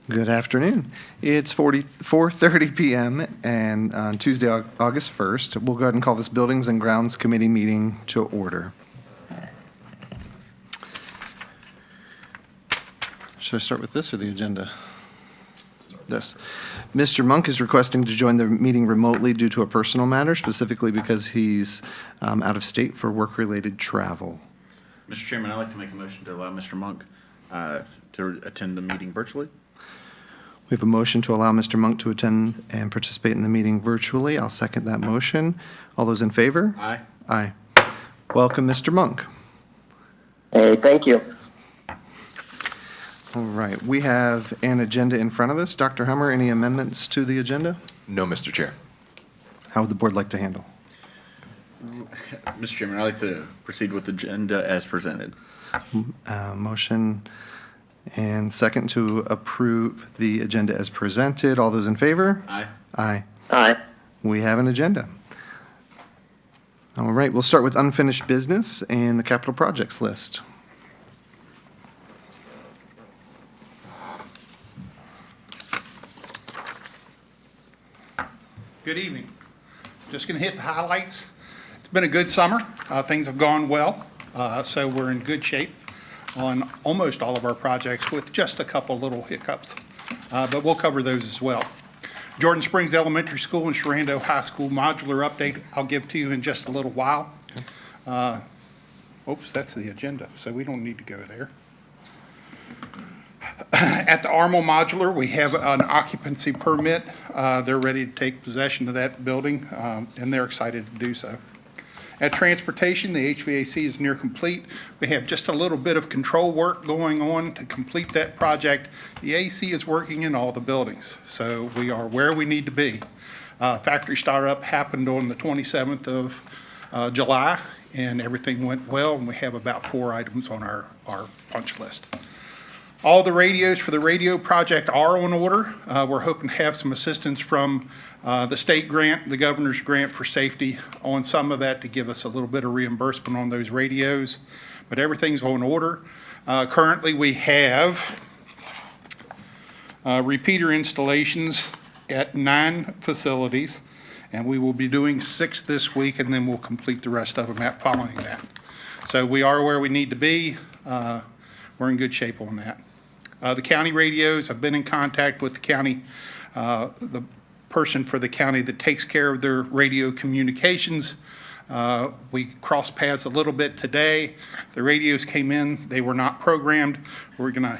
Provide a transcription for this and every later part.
Good afternoon. It's 4:30 p.m. and on Tuesday, August 1st, we'll go ahead and call this Buildings and Grounds Committee meeting to order. Should I start with this or the agenda? This. Mr. Monk is requesting to join the meeting remotely due to a personal matter, specifically because he's out of state for work-related travel. Mr. Chairman, I'd like to make a motion to allow Mr. Monk to attend the meeting virtually. We have a motion to allow Mr. Monk to attend and participate in the meeting virtually. I'll second that motion. All those in favor? Aye. Aye. Welcome, Mr. Monk. Hey, thank you. All right, we have an agenda in front of us. Dr. Hummer, any amendments to the agenda? No, Mr. Chair. How would the board like to handle? Mr. Chairman, I'd like to proceed with the agenda as presented. Motion and second to approve the agenda as presented. All those in favor? Aye. Aye. Aye. We have an agenda. All right, we'll start with unfinished business and the capital projects list. Good evening. Just going to hit the highlights. It's been a good summer. Things have gone well, so we're in good shape on almost all of our projects with just a couple little hiccups, but we'll cover those as well. Jordan Springs Elementary School and Sharando High School modular update I'll give to you in just a little while. Oops, that's the agenda, so we don't need to go there. At the Armel Modular, we have an occupancy permit. They're ready to take possession of that building, and they're excited to do so. At Transportation, the HVAC is near complete. We have just a little bit of control work going on to complete that project. The AC is working in all the buildings, so we are where we need to be. Factory startup happened on the 27th of July, and everything went well, and we have about 4 items on our punch list. All the radios for the radio project are on order. We're hoping to have some assistance from the state grant, the governor's grant for safety on some of that to give us a little bit of reimbursement on those radios, but everything's on order. Currently, we have repeater installations at 9 facilities, and we will be doing 6 this week, and then we'll complete the rest of them following that. So we are where we need to be. We're in good shape on that. The county radios, I've been in contact with the county, the person for the county that takes care of their radio communications. We crossed paths a little bit today. The radios came in, they were not programmed.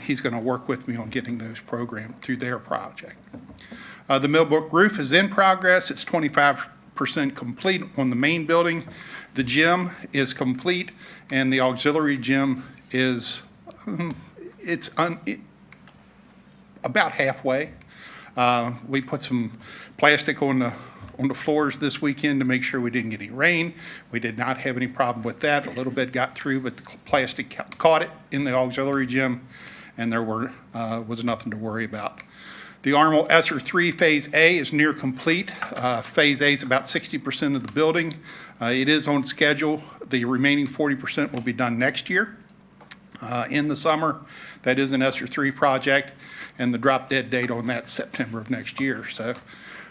He's gonna work with me on getting those programmed through their project. The Millbrook roof is in progress. It's 25% complete on the main building. The gym is complete, and the auxiliary gym is about halfway. We put some plastic on the floors this weekend to make sure we didn't get any rain. We did not have any problem with that. A little bit got through, but the plastic caught it in the auxiliary gym, and there was nothing to worry about. The Armel ESSER 3 Phase A is near complete. Phase A is about 60% of the building. It is on schedule. The remaining 40% will be done next year. In the summer. That is an ESSER 3 project, and the drop dead date on that September of next year. So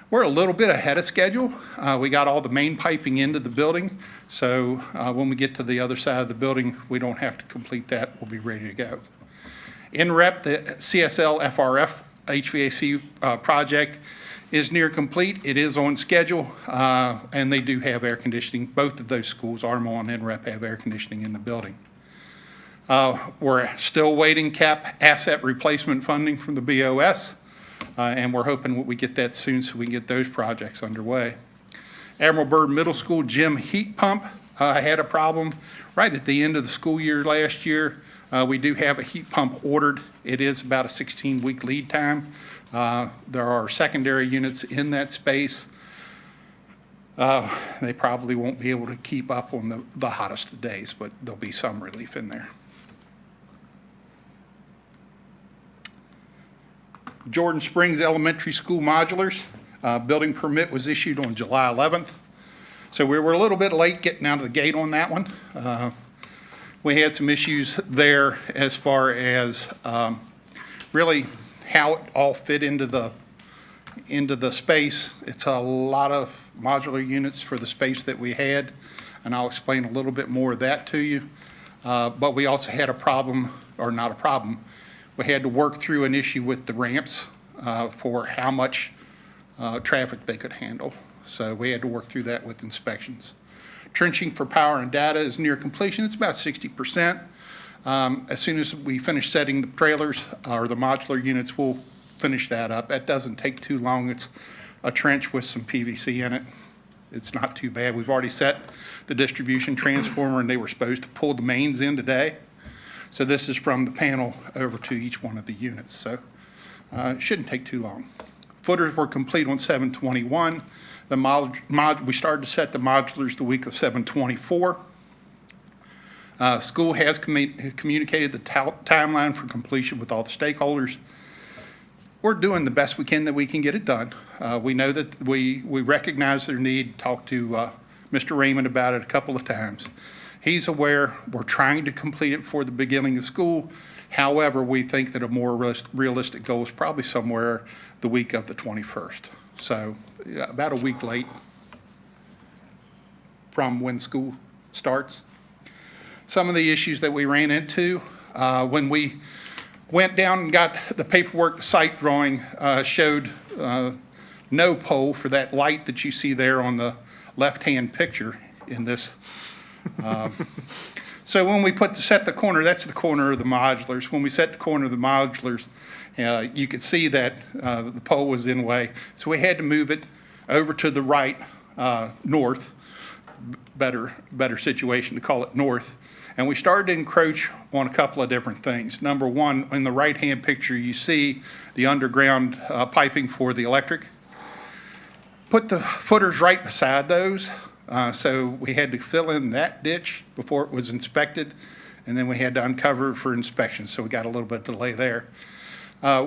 we're a little bit ahead of schedule. We got all the main piping into the building, so when we get to the other side of the building, we don't have to complete that. We'll be ready to go. In rep, the CSL FRF HVAC project is near complete. It is on schedule, and they do have air conditioning. Both of those schools, Armel and NREP, have air conditioning in the building. We're still waiting CAP asset replacement funding from the BOS, and we're hoping we get that soon so we can get those projects underway. Admiral Byrd Middle School gym heat pump had a problem right at the end of the school year last year. We do have a heat pump ordered. It is about a 16-week lead time. There are secondary units in that space. They probably won't be able to keep up on the hottest of days, but there'll be some relief in there. Jordan Springs Elementary School modulars. Building permit was issued on July 11th. So we were a little bit late getting out of the gate on that one. We had some issues there as far as really how it all fit into the space. It's a lot of modular units for the space that we had, and I'll explain a little bit more of that to you. But we also had a problem, or not a problem, we had to work through an issue with the ramps for how much traffic they could handle. So we had to work through that with inspections. Trenching for power and data is near completion. It's about 60%. As soon as we finish setting the trailers or the modular units, we'll finish that up. That doesn't take too long. It's a trench with some PVC in it. It's not too bad. We've already set the distribution transformer, and they were supposed to pull the mains in today. So this is from the panel over to each one of the units. So it shouldn't take too long. Footers were complete on 7/21. We started to set the modulars the week of 7/24. School has communicated the timeline for completion with all the stakeholders. We're doing the best we can that we can get it done. We know that we recognize their need, talked to Mr. Raymond about it a couple of times. He's aware. We're trying to complete it for the beginning of school. However, we think that a more realistic goal is probably somewhere the week of the 21st. So about a week late from when school starts. Some of the issues that we ran into when we went down and got the paperwork, the site drawing showed no pole for that light that you see there on the left-hand picture in this. So when we set the corner, that's the corner of the modulars. When we set the corner of the modulars, you could see that the pole was in way. So we had to move it over to the right, north, better situation to call it north. And we started to encroach on a couple of different things. Number one, in the right-hand picture, you see the underground piping for the electric. Put the footers right beside those. So we had to fill in that ditch before it was inspected, and then we had to uncover for inspection, so we got a little bit of delay there.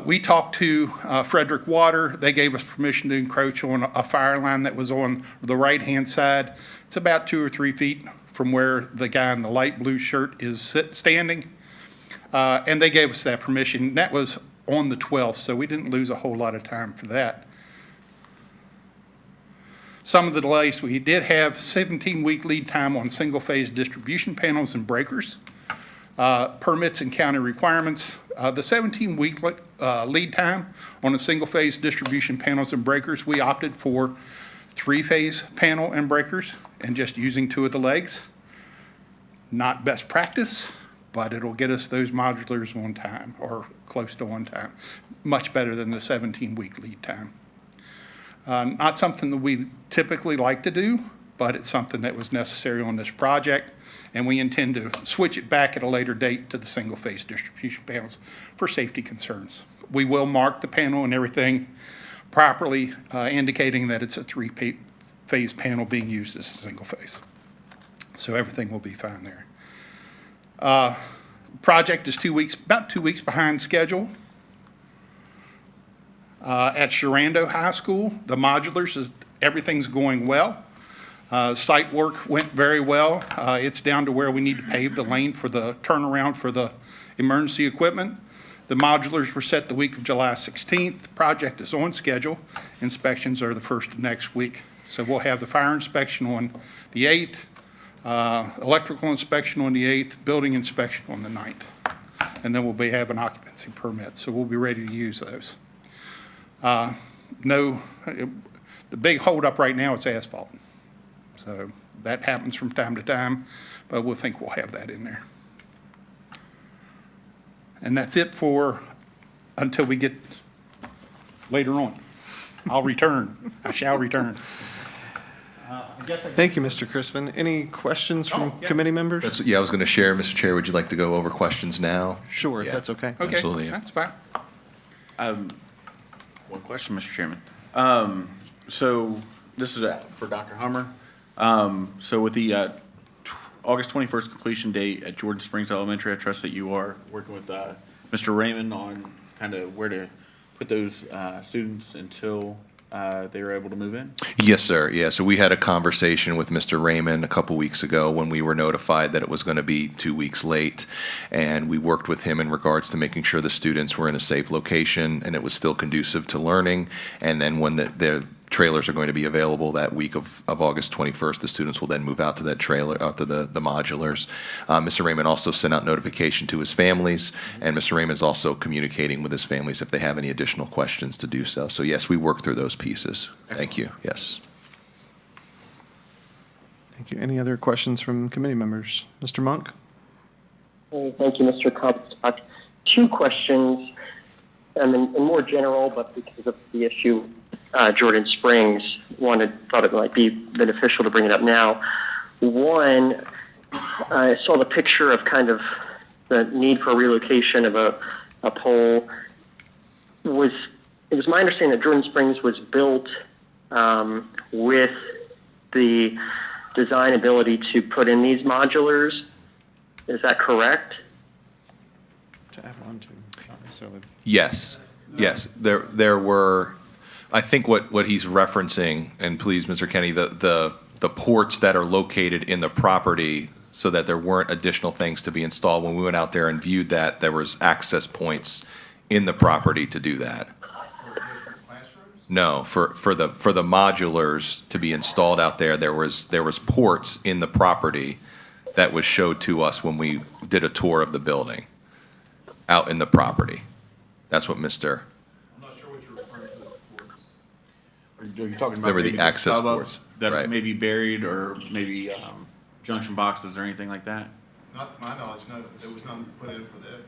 We talked to Frederick Water. They gave us permission to encroach on a fire line that was on the right-hand side. It's about 2 or 3 feet from where the guy in the light blue shirt is standing, and they gave us that permission. That was on the 12th, so we didn't lose a whole lot of time for that. Some of the delays, we did have 17-week lead time on single-phase distribution panels and breakers, permits and county requirements. The 17-week lead time on the single-phase distribution panels and breakers, we opted for 3-phase panel and breakers and just using 2 of the legs. Not best practice, but it'll get us those modulars on time or close to on time. Much better than the 17-week lead time. Not something that we typically like to do, but it's something that was necessary on this project, and we intend to switch it back at a later date to the single-phase distribution panels for safety concerns. We will mark the panel and everything properly, indicating that it's a 3-phase panel being used as a single phase. So everything will be fine there. Project is about 2 weeks behind schedule. At Sharando High School, the modulars, everything's going well. Site work went very well. It's down to where we need to pave the lane for the turnaround for the emergency equipment. The modulars were set the week of July 16th. The project is on schedule. Inspections are the first of next week. So we'll have the fire inspection on the 8th, electrical inspection on the 8th, building inspection on the 9th. And then we'll be having occupancy permits, so we'll be ready to use those. The big holdup right now is asphalt. So that happens from time to time, but we'll think we'll have that in there. And that's it until we get later on. I'll return. I shall return. Thank you, Mr. Crispin. Any questions from yeah. committee members? I was going to share, Mr. Chair, would you like to go over questions now? Sure, if Yeah. that's okay. Okay, Absolutely. that's fine. One question, Mr. Chairman. So this is for Dr. Hummer. So with the August 21st completion date at Jordan Springs Elementary, I trust that you are working with Mr. Raymond on kind of where to put those students until they were able to move in? Yes, sir. Yeah, so we had a conversation with Mr. Raymond a couple weeks ago when we were notified that it was going to be 2 weeks late. And we worked with him in regards to making sure the students were in a safe location and it was still conducive to learning. And then when the trailers are going to be available that week of August 21st, the students will then move out to that trailer, out to the modulars. Mr. Raymond also sent out notification to his families, and Mr. Raymond's also communicating with his families if they have any additional questions to do so. So yes, we worked through those pieces. Thank you. Yes. Thank you. Any other questions from committee members? Mr. Monk? Hey, thank you, Mr. Comstock. Two questions, and more general, but because of the issue, Jordan Springs, thought it might be beneficial to bring it up now. One, I saw the picture of kind of the need for relocation of a pole. It was my understanding that Jordan Springs was built with the design ability to put in these modulars. Is that correct? To add on to, not necessarily. Yes. Yes. There were, I think what he's referencing, and please, Mr. Kenny, the ports that are located in the property so that there weren't additional things to be installed. When we went out there and viewed that, there was access points in the property to do that. No, for the modulars to be installed out there, there was ports in the property that was showed to us when we did a tour of the building out in the property. That's what Mr. I'm not sure what you're referring to as ports. Are you talking There about were the maybe access sub-ups ports, that right. may be buried, or maybe junction boxes or anything like that? Not to my knowledge, no, there was none put in for that.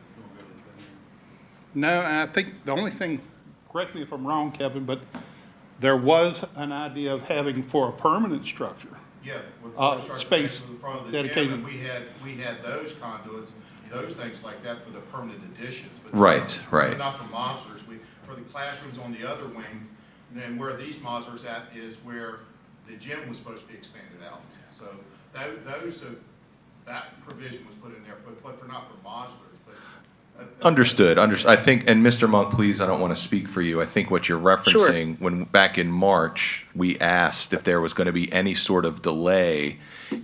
No, I think the only thing, correct me if I'm wrong, Kevin, but there was an idea of having for a permanent structure. Yeah. Space In front of the dedicated. gym, and we had those conduits, those things like that for the permanent additions. But Right, right. Not for modulars. For the classrooms on the other wings, then where these modulars at is where the gym was supposed to be expanded out. So that provision was put in there, but for not for modulars, but. Understood. I think, and Mr. Monk, please, I don't want to speak for you. I think what you're referencing, when back in March, we asked if there was going to be any sort of delay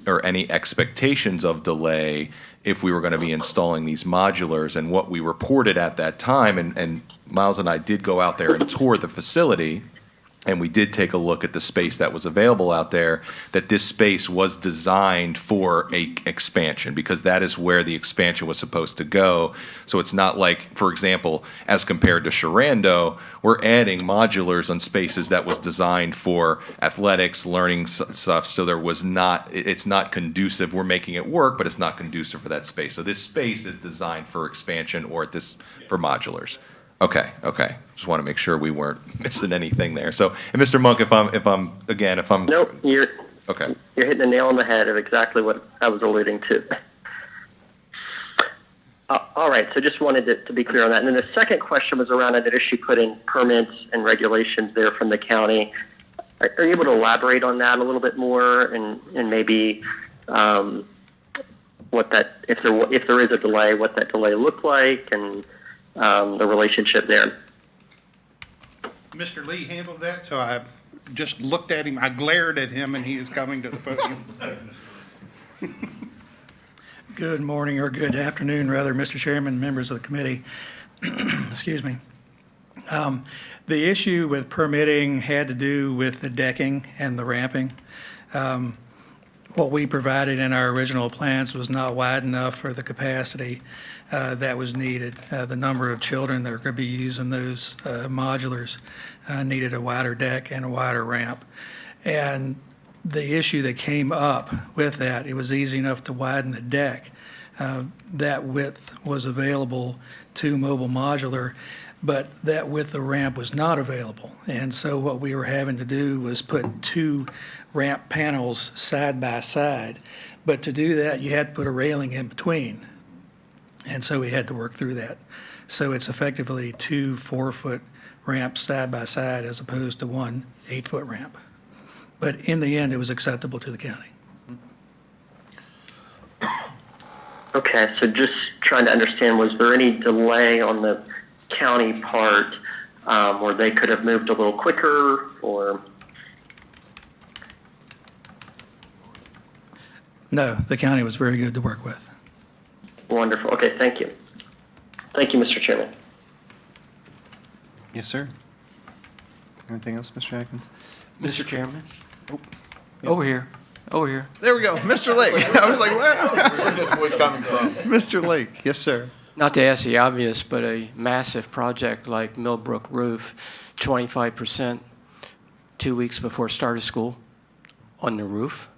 or any expectations of delay if we were going to be installing these modulars. And what we reported at that time, and Miles and I did go out there and tour the facility, and we did take a look at the space that was available out there, that this space was designed for a expansion, because that is where the expansion was supposed to go. So it's not like, for example, as compared to Sharando, we're adding modulars on spaces that was designed for athletics, learning stuff. So it's not conducive. We're making it work, but it's not conducive for that space. So this space is designed for expansion or for modulars. Okay. Just want to make sure we weren't missing anything there. So, and Mr. Monk, if I'm Nope, you're okay. You're hitting the nail on the head of exactly what I was alluding to. All right, so just wanted to be clear on that. And then the second question was around that issue put in permits and regulations there from the county. Are you able to elaborate on that a little bit more, and maybe what that, if there is a delay, what that delay looked like, and the relationship there? Mr. Lee handled that, so I just looked at him, I glared at him, and he is coming to the podium. Good morning, or good afternoon, rather, Mr. Chairman, members of the committee. Excuse me. The issue with permitting had to do with the decking and the ramping. What we provided in our original plans was not wide enough for the capacity that was needed. The number of children that are going to be using those modulars needed a wider deck and a wider ramp. And the issue that came up with that, it was easy enough to widen the deck. That width was available to Mobile Modular, but that width of ramp was not available. And so what we were having to do was put two ramp panels side by side. But to do that, you had to put a railing in between. And so we had to work through that. So it's effectively two 4-foot ramps side by side as opposed to one 8-foot ramp. But in the end, it was acceptable to the county. Okay, so just trying to understand, was there any delay on the county part or they could have moved a little quicker, or? No, the county was very good to work with. Wonderful. Okay, thank you. Thank you, Mr. Chairman. Yes, sir. Anything else, Mr. Atkins? Mr. Chairman? Over here, over here. There we go, Mr. Lake. I was like, where? Where's this voice coming from? Mr. Lake, yes, sir. Not to ask the obvious, but a massive project like Millbrook Roof, 25% 2 weeks before start of school on the roof.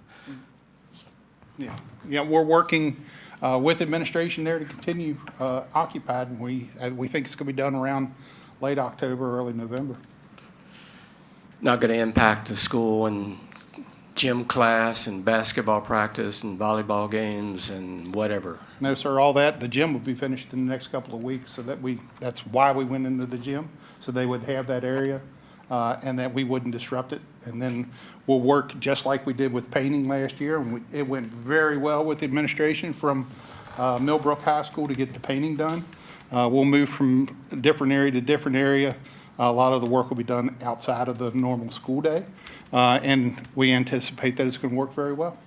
Yeah, yeah, we're working with administration there to continue occupied, and we think it's going to be done around late October, early November. Not going to impact the school and gym class and basketball practice and volleyball games and whatever. No, sir, all that, the gym will be finished in the next couple of weeks, so that's why we went into the gym, so they would have that area, and that we wouldn't disrupt it. And then we'll work just like we did with painting last year, and it went very well with the administration from Millbrook High School to get the painting done. We'll move from different area to different area. A lot of the work will be done outside of the normal school day, and we anticipate that it's going to work very well.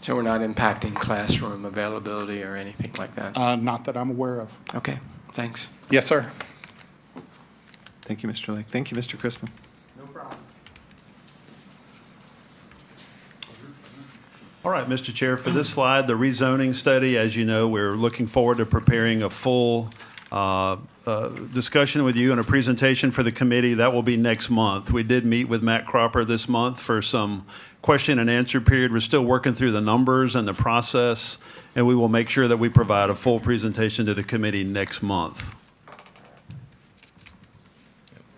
So we're not impacting classroom availability or anything like that? Not that I'm aware of. Okay, thanks. Yes, sir. Thank you, Mr. Lake. Thank you, Mr. Crispin. No problem. All right, Mr. Chair, for this slide, the rezoning study, as you know, we're looking forward to preparing a full discussion with you and a presentation for the committee. That will be next month. We did meet with Matt Cropper this month for some question and answer period. We're still working through the numbers and the process, and we will make sure that we provide a full presentation to the committee next month.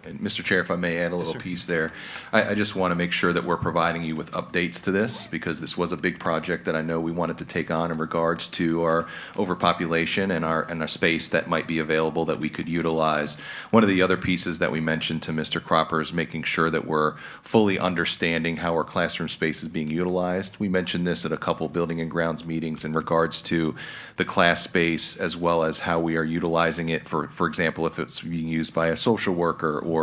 And Mr. Chair, if I may add a little piece there, I just want to make sure that we're providing you with updates to this, because this was a big project that I know we wanted to take on in regards to our overpopulation and our space that might be available that we could utilize. One of the other pieces that we mentioned to Mr. Cropper is making sure that we're fully understanding how our classroom space is being utilized. We mentioned this at a couple building and grounds meetings in regards to the class space, as well as how we are utilizing it for example, if it's being used by a social worker or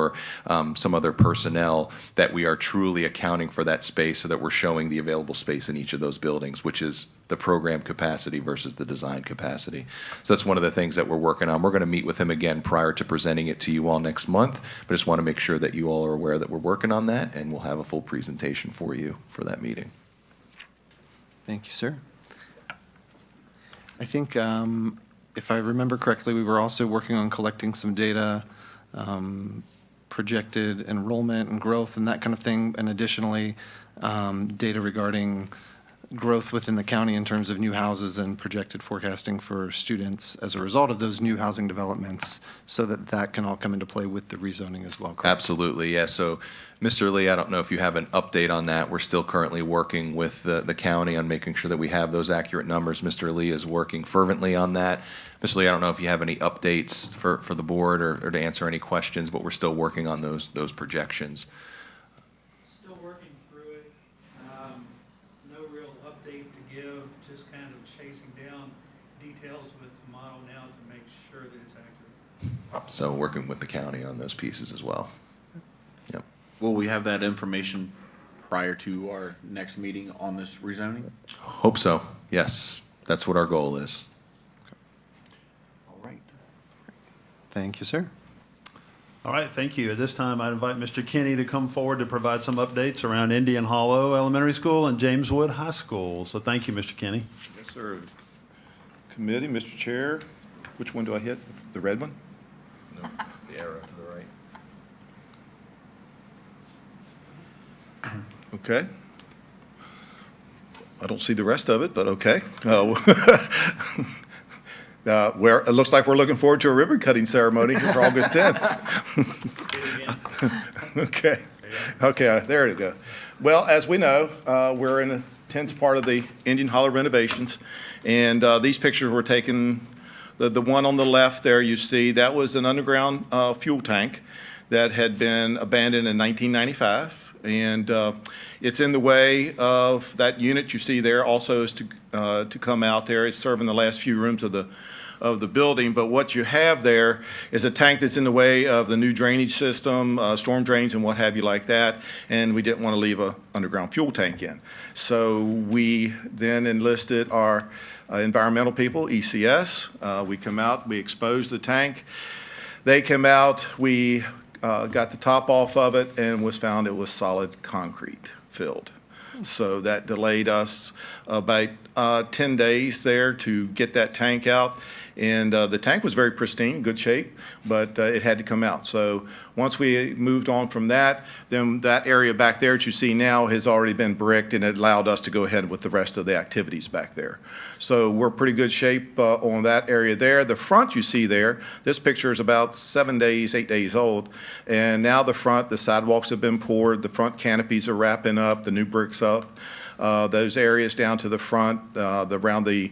some other personnel, that we are truly accounting for that space so that we're showing the available space in each of those buildings, which is the program capacity versus the design capacity. So that's one of the things that we're working on. We're going to meet with him again prior to presenting it to you all next month, but just want to make sure that you all are aware that we're working on that, and we'll have a full presentation for you for that meeting. Thank you, sir. I think, if I remember correctly, we were also working on collecting some data, projected enrollment and growth and that kind of thing, and additionally, data regarding growth within the county in terms of new houses and projected forecasting for students as a result of those new housing developments, so that that can all come into play with the rezoning as well, correct? Absolutely, yeah. So, Mr. Lee, I don't know if you have an update on that. We're still currently working with the county on making sure that we have those accurate numbers. Mr. Lee is working fervently on that. Mr. Lee, I don't know if you have any updates for the board or to answer any questions, but we're still working on those projections. Still working through it. No real update to give, just kind of chasing down details with the model now to make sure that it's accurate. So working with the county on those pieces as well. Yep. Will we have that information prior to our next meeting on this rezoning? Hope so, yes. That's what our goal is. All right. Thank you, sir. All right, thank you. At this time, I invite Mr. Kinney to come forward to provide some updates around Indian Hollow Elementary School and Jameswood High School. So thank you, Mr. Kinney. Yes, sir. Committee, Mr. Chair, which one do I hit? The red one? No, the arrow to the right. Okay. I don't see the rest of it, but okay. Where it looks like we're looking forward to a ribbon cutting ceremony here for August 10th. Okay, there you go. Well, as we know, we're in a tense part of the Indian Hollow renovations, and these pictures were taken. The one on the left there, you see, that was an underground fuel tank that had been abandoned in 1995, and it's in the way of that unit you see there. Also is to come out there. It's serving the last few rooms of of the building, but what you have there is a tank that's in the way of the new drainage system, storm drains and what have you like that, and we didn't want to leave a underground fuel tank in. So we then enlisted our environmental people, ECS. We come out, we expose the tank. They come out, we got the top off of it, and was found it was solid concrete filled. So that delayed us about 10 days there to get that tank out. And the tank was very pristine, good shape, but it had to come out. So once we moved on from that, then that area back there that you see now has already been bricked, and it allowed us to go ahead with the rest of the activities back there. So we're pretty good shape on that area there. The front you see there, this picture is about 7 days, 8 days old. And now the front, the sidewalks have been poured, the front canopies are wrapping up, the new bricks up. Those areas down to the front, around the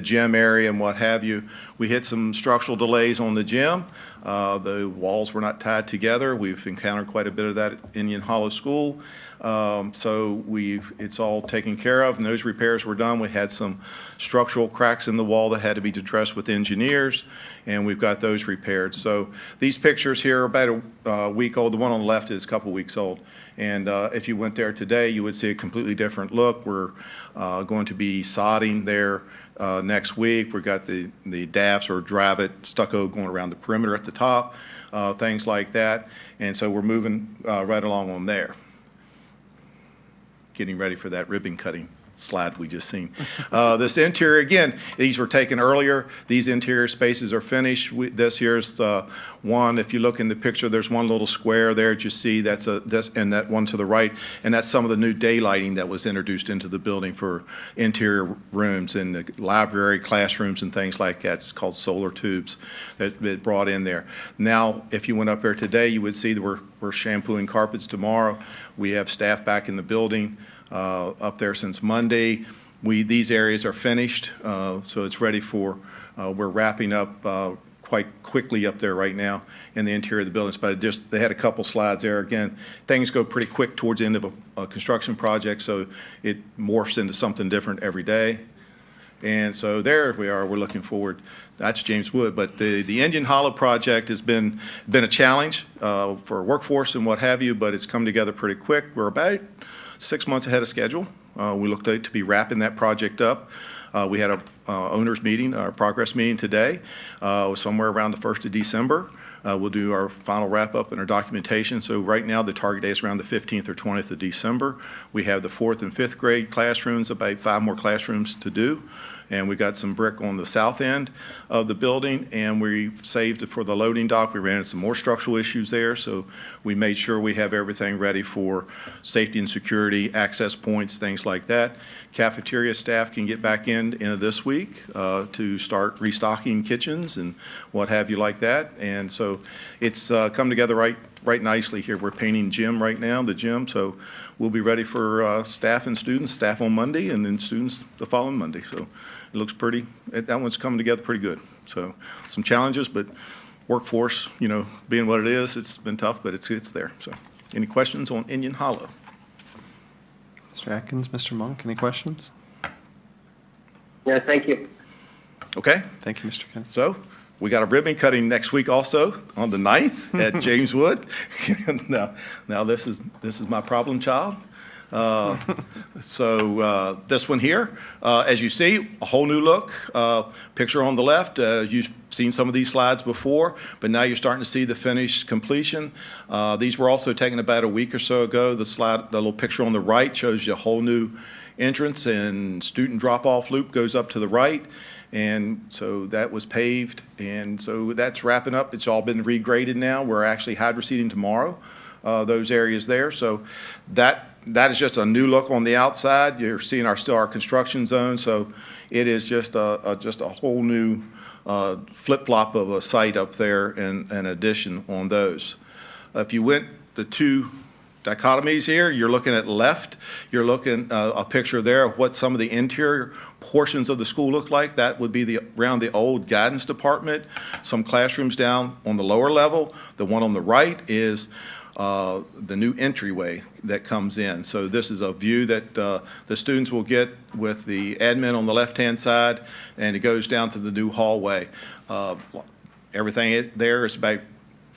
gym area and what have you. We hit some structural delays on the gym. The walls were not tied together. We've encountered quite a bit of that at Indian Hollow School. So it's all taken care of, and those repairs were done. We had some structural cracks in the wall that had to be addressed with engineers, and we've got those repaired. So these pictures here are about a week old. The one on the left is a couple weeks old. And if you went there today, you would see a completely different look. We're going to be sodding there next week. We've got the DAFs or drive-it stucco going around the perimeter at the top, things like that. And so we're moving right along on there. Getting ready for that ribbon cutting slide we just seen. This interior, again, these were taken earlier. These interior spaces are finished. This here's the one. If you look in the picture, there's one little square there that you see. That's and that one to the right, and that's some of the new daylighting that was introduced into the building for interior rooms in the library, classrooms, and things like that. It's called solar tubes that brought in there. Now, if you went up there today, you would see that we're shampooing carpets tomorrow. We have staff back in the building. Up there since Monday. These areas are finished, so it's ready for, we're wrapping up quite quickly up there right now in the interior of the buildings, but they had a couple slides there. Again, things go pretty quick towards the end of a construction project, so it morphs into something different every day. And so there we are, we're looking forward. That's James Wood, but the Indian Hollow project has been a challenge for workforce and what have you, but it's come together pretty quick. We're about 6 months ahead of schedule. We looked to be wrapping that project up. We had a owners meeting, our progress meeting today, somewhere around the 1st of December. We'll do our final wrap-up and our documentation. So right now, the target day is around the 15th or 20th of December. We have the 4th and 5th grade classrooms, about 5 more classrooms to do. And we got some brick on the south end of the building, and we saved it for the loading dock. We ran into some more structural issues there, so we made sure we have everything ready for safety and security, access points, things like that. Cafeteria staff can get back in this week to start restocking kitchens and what have you like that. And so it's come together right nicely here. We're painting gym right now, the gym, so we'll be ready for staff and students, staff on Monday, and then students the following Monday. So it looks pretty, that one's coming together pretty good. So some challenges, but workforce, being what it is, it's been tough, but it's there. So any questions on Indian Hollow? Mr. Atkins, Mr. Monk, any questions? Yeah, thank you. Okay. Thank you, Mr. Kennedy. So we got a ribbon cutting next week also on the 9th at James Wood. Now this is my problem child. So this one here, as you see, a whole new look. Picture on the left, you've seen some of these slides before, but now you're starting to see the finished completion. These were also taken about a week or so ago. The little picture on the right shows you a whole new entrance, and student drop-off loop goes up to the right. And so that was paved, and so that's wrapping up. It's all been regraded now. We're actually hydroseeding tomorrow, those areas there. So that is just a new look on the outside. You're seeing our construction zone, so it is just a whole new flip-flop of a site up there and an addition on those. If you went the two dichotomies here, you're looking at left, you're looking a picture there of what some of the interior portions of the school look like. That would be around the old guidance department, some classrooms down on the lower level. The one on the right is the new entryway that comes in. So this is a view that the students will get with the admin on the left-hand side, and it goes down to the new hallway. Everything there is about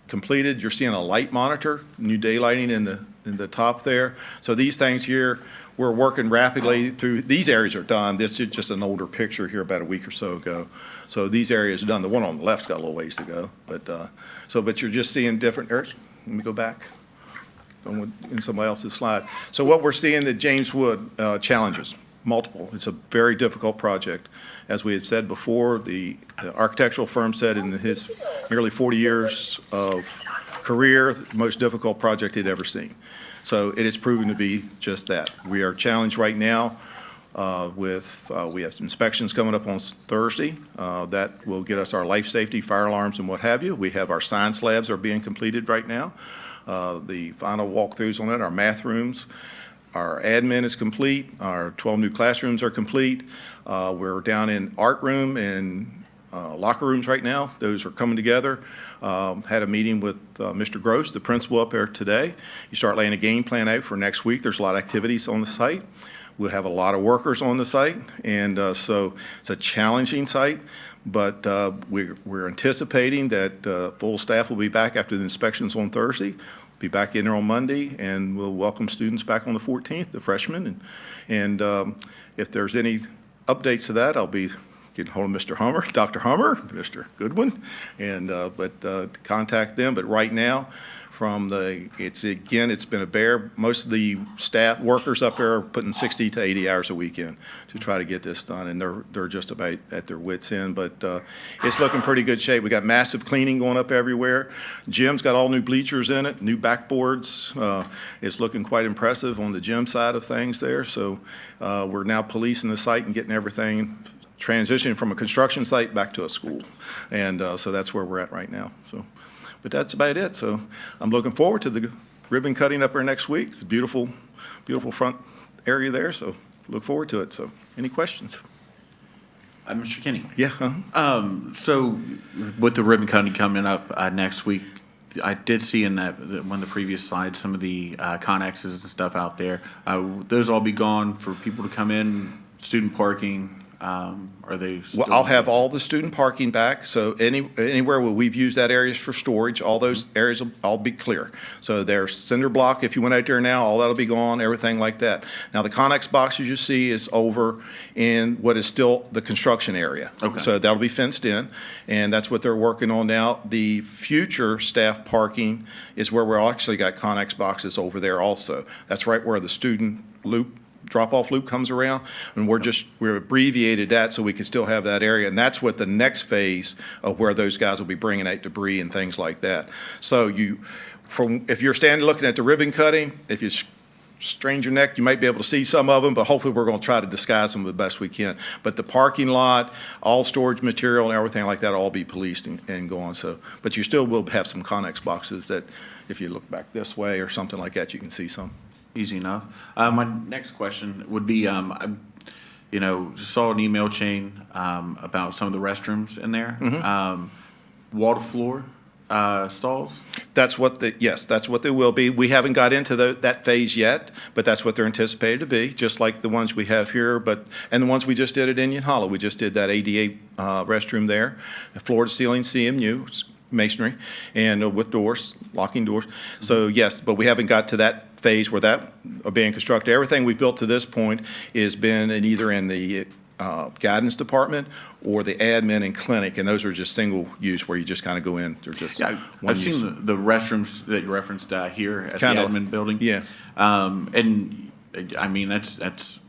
completed. You're seeing a light monitor, new daylighting in the top there. So these things here, we're working rapidly through. These areas are done. This is just an older picture here about a week or so ago. So these areas are done. The one on the left's got a little ways to go, but you're just seeing different areas. Let me go back in somebody else's slide. So what we're seeing, the James Wood challenges, multiple. It's a very difficult project. As we had said before, the architectural firm said in his nearly 40 years of career, the most difficult project he'd ever seen. So it is proven to be just that. We are challenged right now we have inspections coming up on Thursday. That will get us our life safety, fire alarms, and what have you. We have our science labs are being completed right now. The final walkthroughs on it, our math rooms. Our admin is complete. Our 12 new classrooms are complete. We're down in art room and locker rooms right now. Those are coming together. Had a meeting with Mr. Gross, the principal up there today. You start laying a game plan out for next week. There's a lot of activities on the site. We'll have a lot of workers on the site, and so it's a challenging site, but we're anticipating that full staff will be back after the inspections on Thursday, be back in there on Monday, and we'll welcome students back on the 14th, the freshmen, and if there's any updates to that, I'll be getting hold of Mr. Hummer, Dr. Hummer, Mr. Goodwin, and contact them. But right now, it's been a bear. Most of the staff workers up there are putting 60 to 80 hours a week in to try to get this done, and they're just about at their wits' end. But it's looking pretty good shape. We got massive cleaning going up everywhere. Gym's got all new bleachers in it, new backboards. It's looking quite impressive on the gym side of things there. So we're now policing the site and getting everything transitioning from a construction site back to a school, and so that's where we're at right now. So. But that's about it. So I'm looking forward to the ribbon cutting up there next week. It's a beautiful, beautiful front area there. So look forward to it. So any questions? Mr. Kinney. Yeah. So with the ribbon cutting coming up next week, I did see in one of the previous slides some of the Connexes and stuff out there. Those all be gone for people to come in, student parking. Are they still? Well, I'll have all the student parking back, so anywhere where we've used that areas for storage, all those areas will all be clear. So there's cinder block, if you went out there now, all that'll be gone, everything like that. Now, the Connex boxes you see is over in what is still the construction area. Okay. So that'll be fenced in, and that's what they're working on now. The future staff parking is where we're actually got Connex boxes over there also. That's right where the student loop drop-off loop comes around, and we're abbreviated that so we can still have that area, and that's what the next phase of where those guys will be bringing out debris and things like that. So if you're standing looking at the ribbon cutting, if you strain your neck, you might be able to see some of them, but hopefully we're going to try to disguise them the best we can. But the parking lot, all storage material and everything like that will all be policed and going. So, but you still will have some Connex boxes that if you look back this way or something like that, you can see some. Easy enough. My next question would be, I saw an email chain about some of the restrooms in there. Wall to floor stalls? That's what they will be. We haven't got into that phase yet, but that's what they're anticipated to be, just like the ones we have here, and the ones we just did at Indian Hollow. We just did that ADA restroom there, floor to ceiling CMU, masonry, and with doors, locking doors. So yes, but we haven't got to that phase where that are being constructed. Everything we've built to this point has been either in the guidance department or the admin and clinic, and those are just single use where you just kind of go in. They're just I've seen the restrooms that you referenced here at the admin building. Yeah. And I mean that's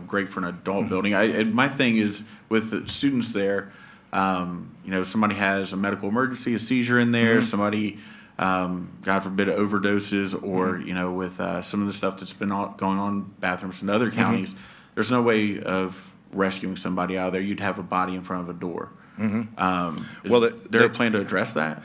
great for an adult building. My thing is with the students there. Somebody has a medical emergency, a seizure in there. Somebody. God forbid, overdoses, or with some of the stuff that's been going on in bathrooms in other counties, there's no way of rescuing somebody out of there. You'd have a body in front of a door. Is there a plan to address that?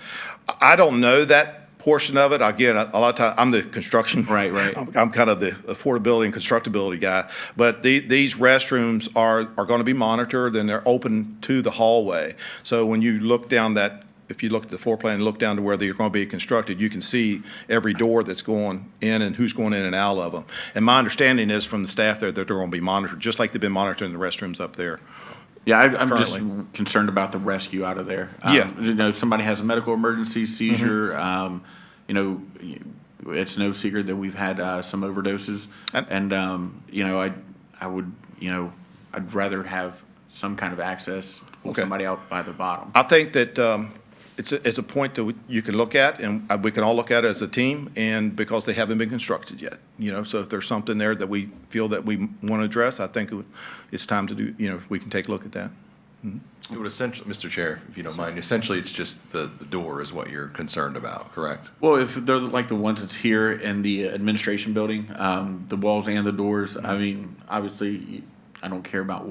I don't know that portion of it. Again, a lot of times I'm the construction. Right. I'm kind of the affordability and constructability guy. But these restrooms are going to be monitored, and they're open to the hallway. So when you look down that if you look at the floor plan and look down to where they're going to be constructed, you can see every door that's going in and who's going in and out of them. And my understanding is from the staff there that they're going to be monitored, just like they've been monitoring the restrooms up there. Yeah, I'm just Currently. concerned about the rescue out of there. Yeah. You know, somebody has a medical emergency, seizure, you know, it's no secret that we've had some overdoses. And, you know, I would, you know, I'd rather have some kind of access to pull Okay. somebody out by the bottom. I think that it's a point that you can look at, and we can all look at it as a team, and because they haven't been constructed yet, you know, so if there's something there that we feel that we want to address, I think it's time to do, you know, we can take a look at that. It would essentially, Mr. Chair, if you don't mind, essentially it's just the door is what you're concerned about, correct? Well, if they're like the ones that's here in the administration building, the walls and the doors, I mean, obviously, I don't care about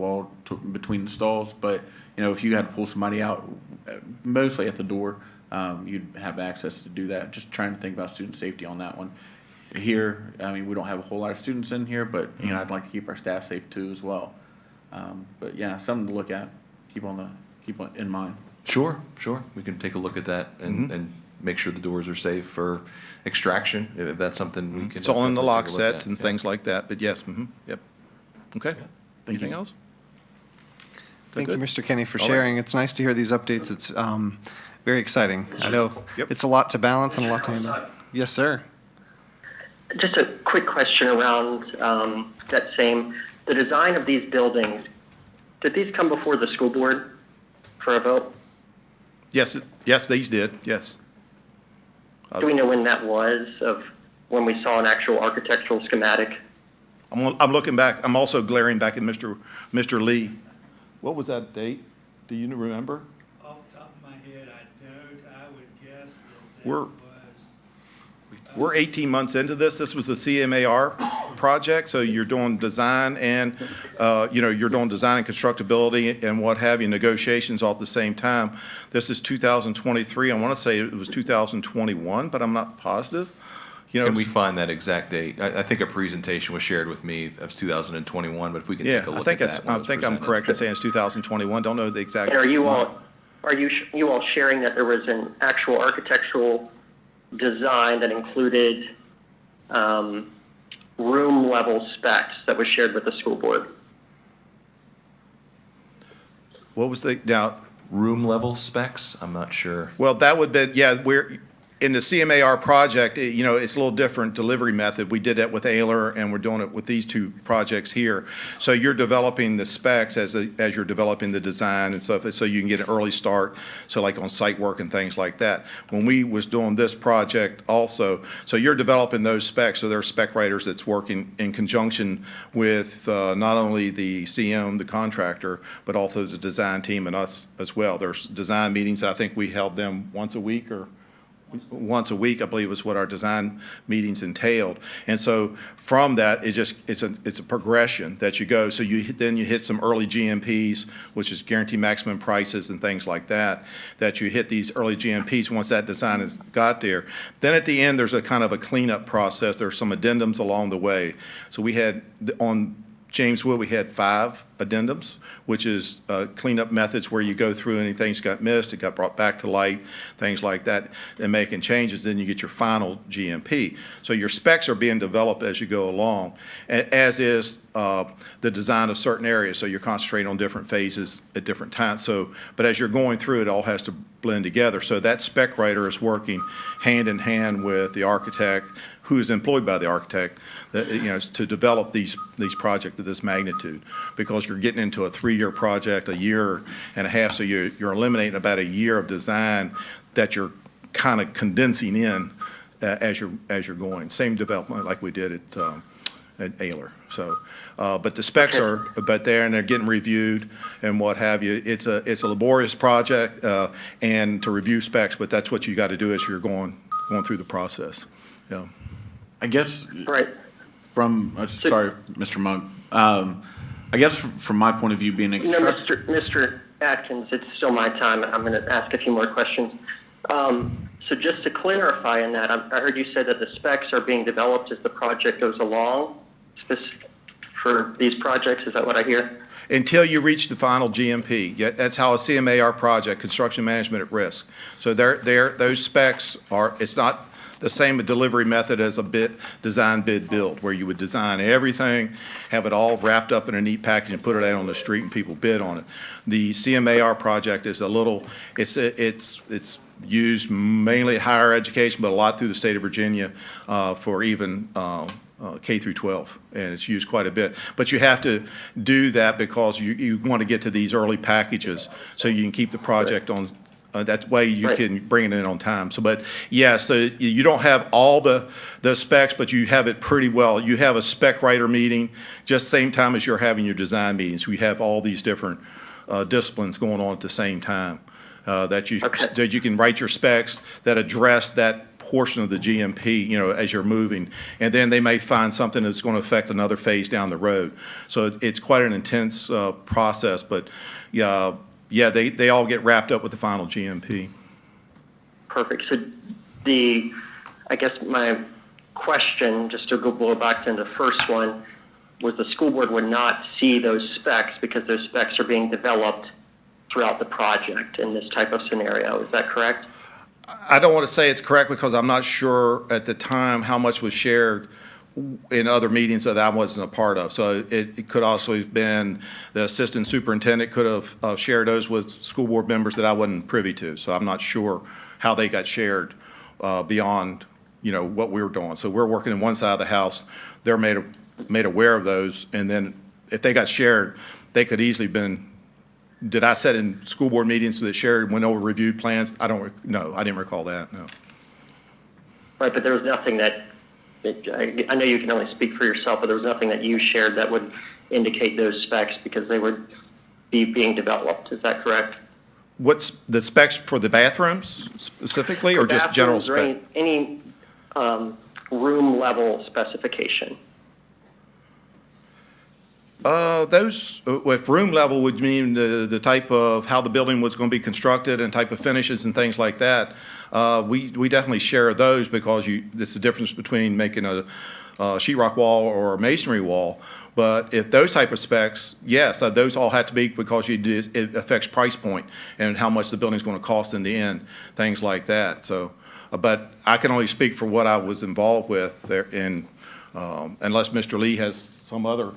between the stalls, but, you know, if you had to pull somebody out, mostly at the door, you'd have access to do that. Just trying to think about student safety on that one. Here, I mean, we don't have a whole lot of students in here, but, you know, I'd like to keep our staff safe too as well. But yeah, something to look at, keep in mind. Sure. We can take a look at that and make sure the doors are safe for extraction, if that's something we can. It's all in the definitely lock take a look sets at. and Yeah. things like that, but yes, yep. Okay. Thank Anything you. else? Thank you, good? Mr. Kenny, for All right. sharing. It's nice to hear these updates. It's very exciting. I know Yep. it's a lot to balance and a lot to handle. Yes, sir. Just a quick question around the design of these buildings. Did these come before the school board for a vote? Yes, these did, yes. Do we know when that was, of when we saw an actual architectural schematic? I'm looking back, I'm also glaring back at Mr. Lee. What was that date? Do you remember? Off the top of my head, I don't. I would guess that We're- was. We're 18 months into this. This was the CMAR project, so you're doing design and, you know, you're doing design and constructability and what have you, negotiations all at the same time. This is 2023. I want to say it was 2021, but I'm not positive. You know, Can we find that exact date? I think a presentation was shared with me, that was 2021, but if we can yeah, take a I look think at it's, that. when I it was think I'm presented. correct in saying it's 2021. Don't know the exact. And are you month. you all sharing that there was an actual architectural design that included room level specs that was shared with the school board? What was the, now, Room level specs? I'm not sure. well, that would be, yeah, we're, in the CMAR project, you know, it's a little different delivery method. We did that with Ayler, and we're doing it with these two projects here. So you're developing the specs as you're developing the design and stuff, so you can get an early start, so like on site work and things like that. When we was doing this project also, so you're developing those specs, so there are spec writers that's working in conjunction with not only the CM, the contractor, but also the design team and us as well. There's design meetings, I think we held them once a week or once a week, I believe, is what our design meetings entailed. And so from that, it's a progression that you go. So then you hit some early GMPs, which is guaranteed maximum prices and things like that, that you hit these early GMPs once that design has got there. Then at the end, there's a kind of a cleanup process. There's some addendums along the way. So we had, on James Wood, we had 5 addendums, which is cleanup methods where you go through anything that got missed, it got brought back to light, things like that, and making changes. Then you get your final GMP. So your specs are being developed as you go along, as is the design of certain areas. So you're concentrating on different phases at different times. So, but as you're going through, it all has to blend together. So that spec writer is working hand in hand with the architect, who is employed by the architect, you know, to develop these projects of this magnitude, because you're getting into a 3-year project, a year and a half, so you're eliminating about a year of design that you're kind of condensing in as you're going. Same development like we did at Ayler. So, but the specs are there, and they're getting reviewed and what have you. It's a laborious project and to review specs, but that's what you got to do as you're going through the process. Yeah. I guess Right. from, sorry, Mr. Monk, I guess from my point of view, being a No, construction. Mr. Atkins, it's still my time. I'm going to ask a few more questions. So just to clarify on that, I heard you say that the specs are being developed as the project goes along for these projects. Is that what I hear? until you reach the final GMP. Yeah, that's how a CMAR project, construction management at risk. So those specs are, it's not the same delivery method as a design, bid, build, where you would design everything, have it all wrapped up in a neat package and put it out on the street and people bid on it. The CMAR project is a little, it's used mainly at higher education, but a lot through the state of Virginia for even K through 12, and it's used quite a bit. But you have to do that because you want to get to these early packages so you can keep the project on. That way you Right. can bring it in on time. So, but yeah, so you don't have all the specs, but you have it pretty well. You have a spec writer meeting just same time as you're having your design meetings. We have all these different disciplines going on at the same time that you can write your specs that address that portion of the GMP, as you're moving. And then they may find something that's going to affect another phase down the road. So it's quite an intense process, but yeah, they all get wrapped up with the final GMP. Perfect. So I guess my question, just to go back to the first one, was the school board would not see those specs because those specs are being developed throughout the project in this type of scenario. Is that correct? I don't want to say it's correct because I'm not sure at the time how much was shared in other meetings that I wasn't a part of. So it could also have been the assistant superintendent could have shared those with school board members that I wasn't privy to. So I'm not sure how they got shared beyond, what we were doing. So we're working in one side of the house. They're made aware of those. And then if they got shared, they could easily been, did I sit in school board meetings that shared, went over reviewed plans? No, I didn't recall that, no. Right, but there was nothing that, I know you can only speak for yourself, but there was nothing that you shared that would indicate those specs because they would be being developed. Is that correct? What's the specs for the bathrooms specifically, or just general Bathrooms or spec? any room level specification? With room level would mean the type of, how the building was going to be constructed and type of finishes and things like that. We definitely share those because it's the difference between making a sheetrock wall or a masonry wall. But if those type of specs, yes, those all have to be because it affects price point and how much the building's going to cost in the end, things like that. So, but I can only speak for what I was involved with there, and unless Mr. Lee has some other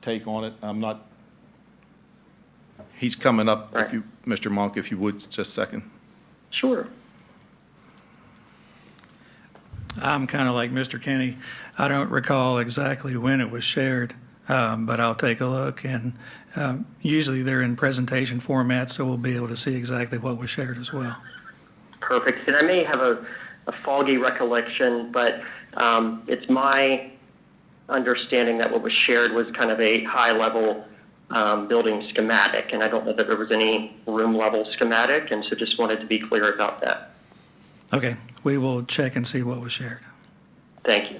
take on it, I'm not. He's coming up. Right. Mr. Monk, if you would, just a second. Sure. I'm kind of like Mr. Kenny. I don't recall exactly when it was shared, but I'll take a look. And usually they're in presentation format, so we'll be able to see exactly what was shared as well. Perfect. And I may have a foggy recollection, but it's my understanding that what was shared was kind of a high-level building schematic, and I don't know that there was any room-level schematic, and so just wanted to be clear about that. Okay, we will check and see what was shared. Thank you.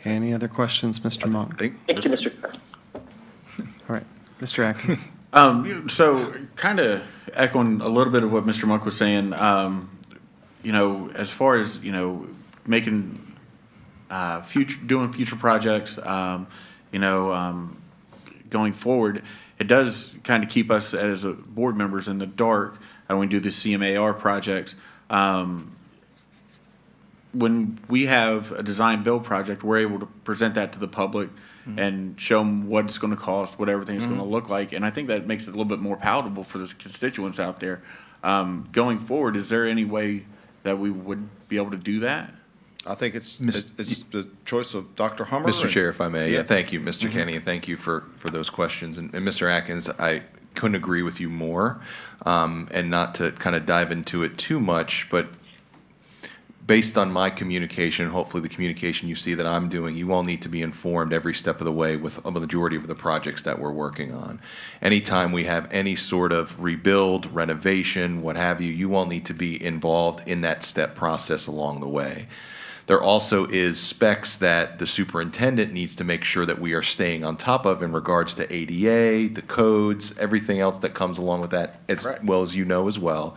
Any other questions, Mr. Monk? Thank you, Mr. Chair. All right, Mr. Atkins. So kind of echoing a little bit of what Mr. Monk was saying, as far as, making, doing future projects, going forward, it does kind of keep us as board members in the dark when we do the CMAR projects. When we have a design build project, we're able to present that to the public and show them what it's going to cost, what everything's going to look like. And I think that makes it a little bit more palatable for the constituents out there. Going forward, is there any way that we would be able to do that? I think it's the choice of Dr. Hummer. Mr. Chair, if I may, Yeah. thank you, Mr. Kenny, and thank you for those questions. And Mr. Atkins, I couldn't agree with you more, and not to kind of dive into it too much, but based on my communication, hopefully the communication you see that I'm doing, you all need to be informed every step of the way with a majority of the projects that we're working on. Anytime we have any sort of rebuild, renovation, what have you, you all need to be involved in that step process along the way. There also is specs that the superintendent needs to make sure that we are staying on top of in regards to ADA, the codes, everything else that comes along with that, as Correct. well as you know as well.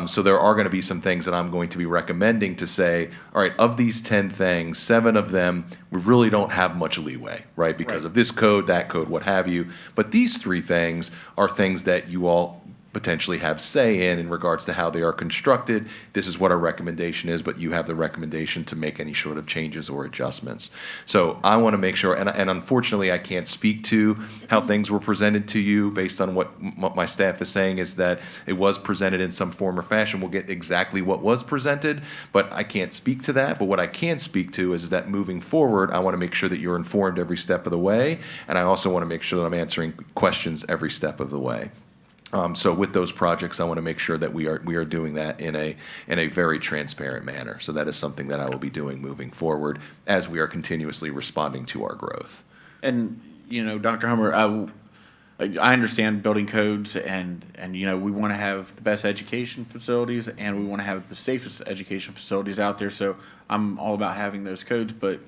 So there are going to be some things that I'm going to be recommending to say, all right, of these 10 things, 7 of them, we really don't have much leeway, right? Because Right. of this code, that code, what have you. But these 3 things are things that you all potentially have say in regards to how they are constructed. This is what our recommendation is, but you have the recommendation to make any sort of changes or adjustments. So I want to make sure, and unfortunately, I can't speak to how things were presented to you based on what my staff is saying is that it was presented in some form or fashion. We'll get exactly what was presented, but I can't speak to that. But what I can speak to is that moving forward, I want to make sure that you're informed every step of the way, and I also want to make sure that I'm answering questions every step of the way. So with those projects, I want to make sure that we are doing that in a very transparent manner. So that is something that I will be doing moving forward as we are continuously responding to our growth. And, Dr. Hummer, I understand building codes and, we want to have the best education facilities and we want to have the safest education facilities out there. So I'm all about having those codes, but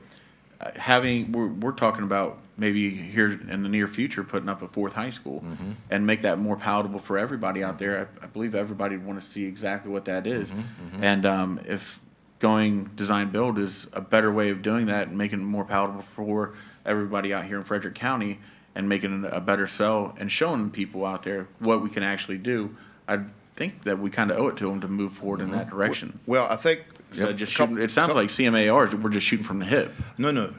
we're talking about maybe here in the near future putting up a 4th high school and make that more palatable for everybody out there. I believe everybody would want to see exactly what that is. And if going design build is a better way of doing that and making it more palatable for everybody out here in Frederick County and making it a better sell and showing people out there what we can actually do, I think that we kind of owe it to them to move forward in that direction. Well, I think. So just shooting, it sounds like CMAR, we're just shooting from the hip. No. No,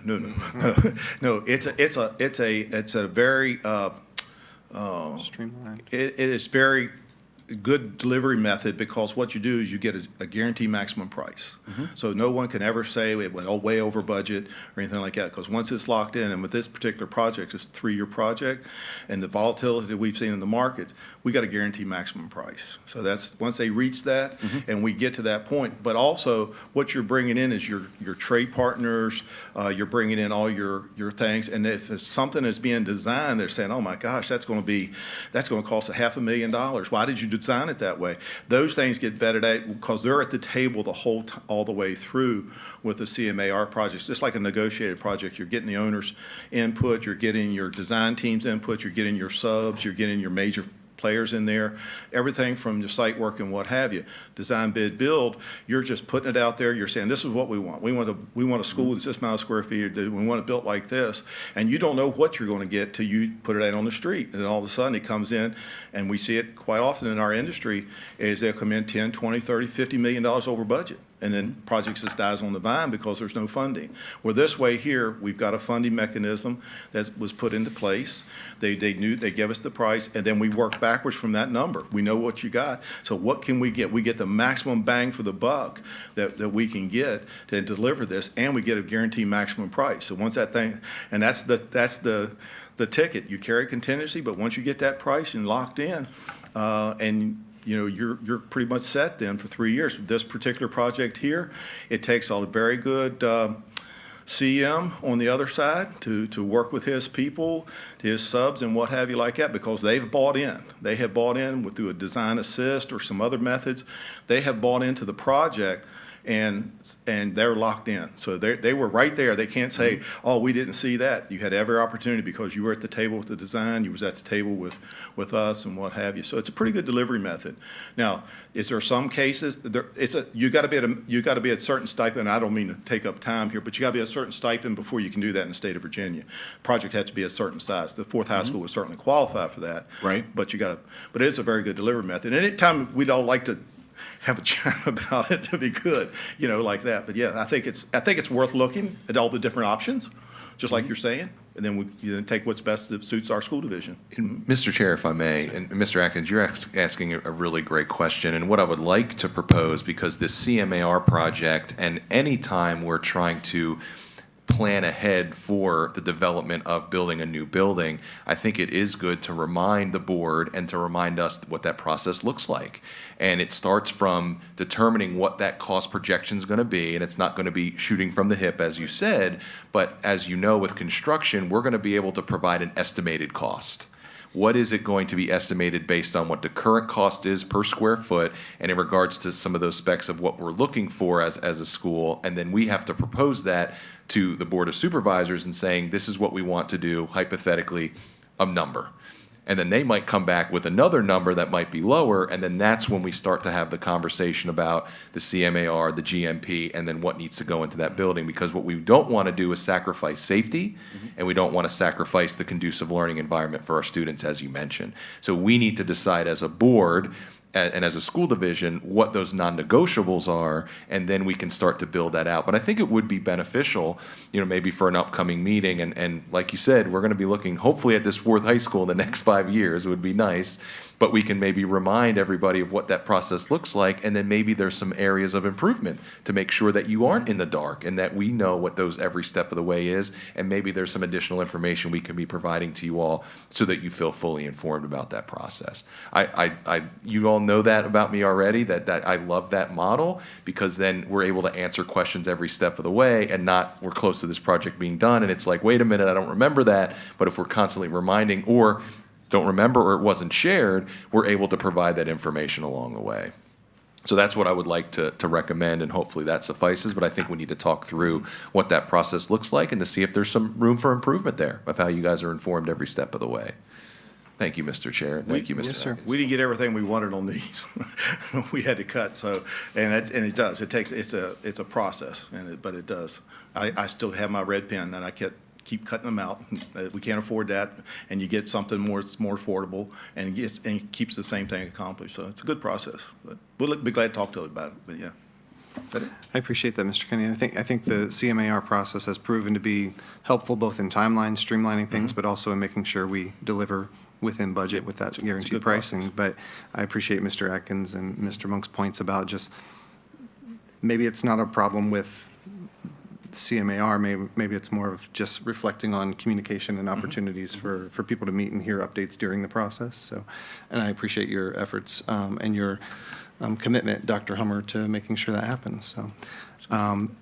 it's a very, Streamlined. it is very good delivery method because what you do is you get a guaranteed maximum price. So no one can ever say it went way over budget or anything like that, because once it's locked in, and with this particular project, it's a 3-year project, and the volatility that we've seen in the market, we got a guaranteed maximum price. So that's, once they reach that, and we get to that point, but also what you're bringing in is your trade partners, you're bringing in all your things, and if it's something that's being designed, they're saying, oh my gosh, that's going to cost $500,000. Why did you design it that way? Those things get vetted out because they're at the table all the way through with the CMAR projects. Just like a negotiated project, you're getting the owner's input, you're getting your design team's input, you're getting your subs, you're getting your major players in there, everything from the site work and what have you. Design, bid, build, you're just putting it out there, you're saying, this is what we want. We want a school that's this amount of square feet, we want it built like this, and you don't know what you're going to get till you put it out on the street, and then all of a sudden it comes in, and we see it quite often in our industry, is they'll come in 10, 20, 30, $50 million over budget. And then projects just dies on the vine because there's no funding. Well, this way here, we've got a funding mechanism that was put into place. They gave us the price, and then we work backwards from that number. We know what you got. So what can we get? We get the maximum bang for the buck that we can get to deliver this, and we get a guaranteed maximum price. So once that thing, and that's the ticket. You carry contingency, but once you get that price and locked in, and you're pretty much set then for 3 years. This particular project here, it takes a very good CM on the other side to work with his people, his subs and what have you like that, because they've bought in. They have bought in through a design assist or some other methods. They have bought into the project, and they're locked in. So they were right there. They can't say, oh, we didn't see that. You had every opportunity because you were at the table with the design, you was at the table with us and what have you. So it's a pretty good delivery method. Now, is there some cases, you got to be at a certain stipend. I don't mean to take up time here, but you got to be at a certain stipend before you can do that in the state of Virginia. Project has to be a certain size. The 4th high school would certainly qualify for that. Right. But it is a very good delivery method. And anytime we'd all like to have a chat about it to be good, like that. But yeah, I think it's worth looking at all the different options, just like you're saying, and then you then take what's best that suits our school division. Mr. Chair, if I may, and Mr. Atkins, you're asking a really great question, and what I would like to propose, because this CMAR project, and any time we're trying to plan ahead for the development of building a new building, I think it is good to remind the board and to remind us what that process looks like. And it starts from determining what that cost projection is going to be, and it's not going to be shooting from the hip, as you said, but as you know, with construction, we're going to be able to provide an estimated cost. what is it going to be estimated based on what the current cost is per square foot, and in regards to some of those specs of what we're looking for as a school, and then we have to propose that to the Board of Supervisors and saying, this is what we want to do, hypothetically, a number. And then they might come back with another number that might be lower, and then that's when we start to have the conversation about the CMAR, the GMP, and then what needs to go into that building. Because what we don't want to do is sacrifice safety, and we don't want to sacrifice the conducive learning environment for our students, as you mentioned. So we need to decide as a board and as a school division what those non-negotiables are, and then we can start to build that out. But I think it would be beneficial, maybe for an upcoming meeting, and like you said, we're going to be looking hopefully at this fourth high school in the next 5 years. It would be nice, but we can maybe remind everybody of what that process looks like, and then maybe there's some areas of improvement to make sure that you aren't in the dark and that we know what those every step of the way is, and maybe there's some additional information we can be providing to you all so that you feel fully informed about that process. You all know that about me already, that I love that model, because then we're able to answer questions every step of the way, and not we're close to this project being done and it's like, wait a minute, I don't remember that. But if we're constantly reminding or don't remember or it wasn't shared, we're able to provide that information along the way. So that's what I would like to recommend, and hopefully that suffices. But I think we need to talk through what that process looks like and to see if there's some room for improvement there of how you guys are informed every step of the way. Thank you, Mr. Chair. Thank you, Mr. Yes, sir. Atkins. We didn't get everything we wanted on these. We had to cut, and it does. It's a process, but it does. I still have my red pen, and I keep cutting them out. We can't afford that, and you get something more affordable, and it keeps the same thing accomplished. So it's a good process. But we'll be glad to talk to you about it. But yeah. Is that it? I appreciate that, Mr. Kenny. I think the CMAR process has proven to be helpful both in timelines, streamlining things, but also in making sure we deliver within budget with that guaranteed good pricing. process. But I appreciate Mr. Atkins and Mr. Monk's points about just, maybe it's not a problem with CMAR, maybe it's more of just reflecting on communication and opportunities for people to meet and hear updates during the process. So, and I appreciate your efforts and your commitment, Dr. Hummer, to making sure that happens. So,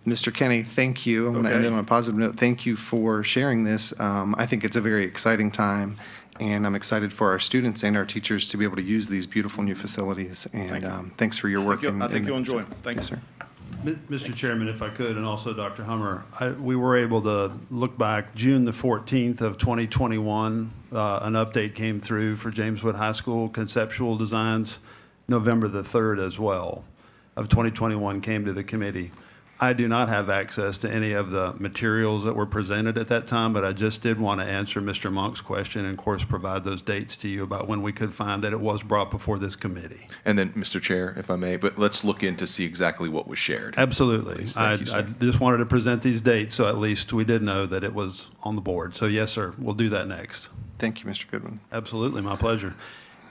Mr. Kenny, thank you. I'm going to end it on a positive note. Thank you for sharing this. I think it's a very exciting time, and I'm excited for our students and our teachers to be able to use these beautiful new facilities. And thanks for your work. I think you'll enjoy them. Thank you, sir. Mr. Chairman, if I could, and also Dr. Hummer, we were able to look back June the 14th of 2021. An update came through for James Wood High School conceptual designs. November the 3rd as well of 2021 came to the committee. I do not have access to any of the materials that were presented at that time, but I just did want to answer Mr. Monk's question and, of course, provide those dates to you about when we could find that it was brought before this committee. And then, Mr. Chair, if I may, but let's look in to see exactly what was shared. Absolutely. Please. Thank you, I sir. just wanted to present these dates, so at least we did know that it was on the board. So, yes, sir, we'll do that next. Thank you, Mr. Goodwin. Absolutely, my pleasure.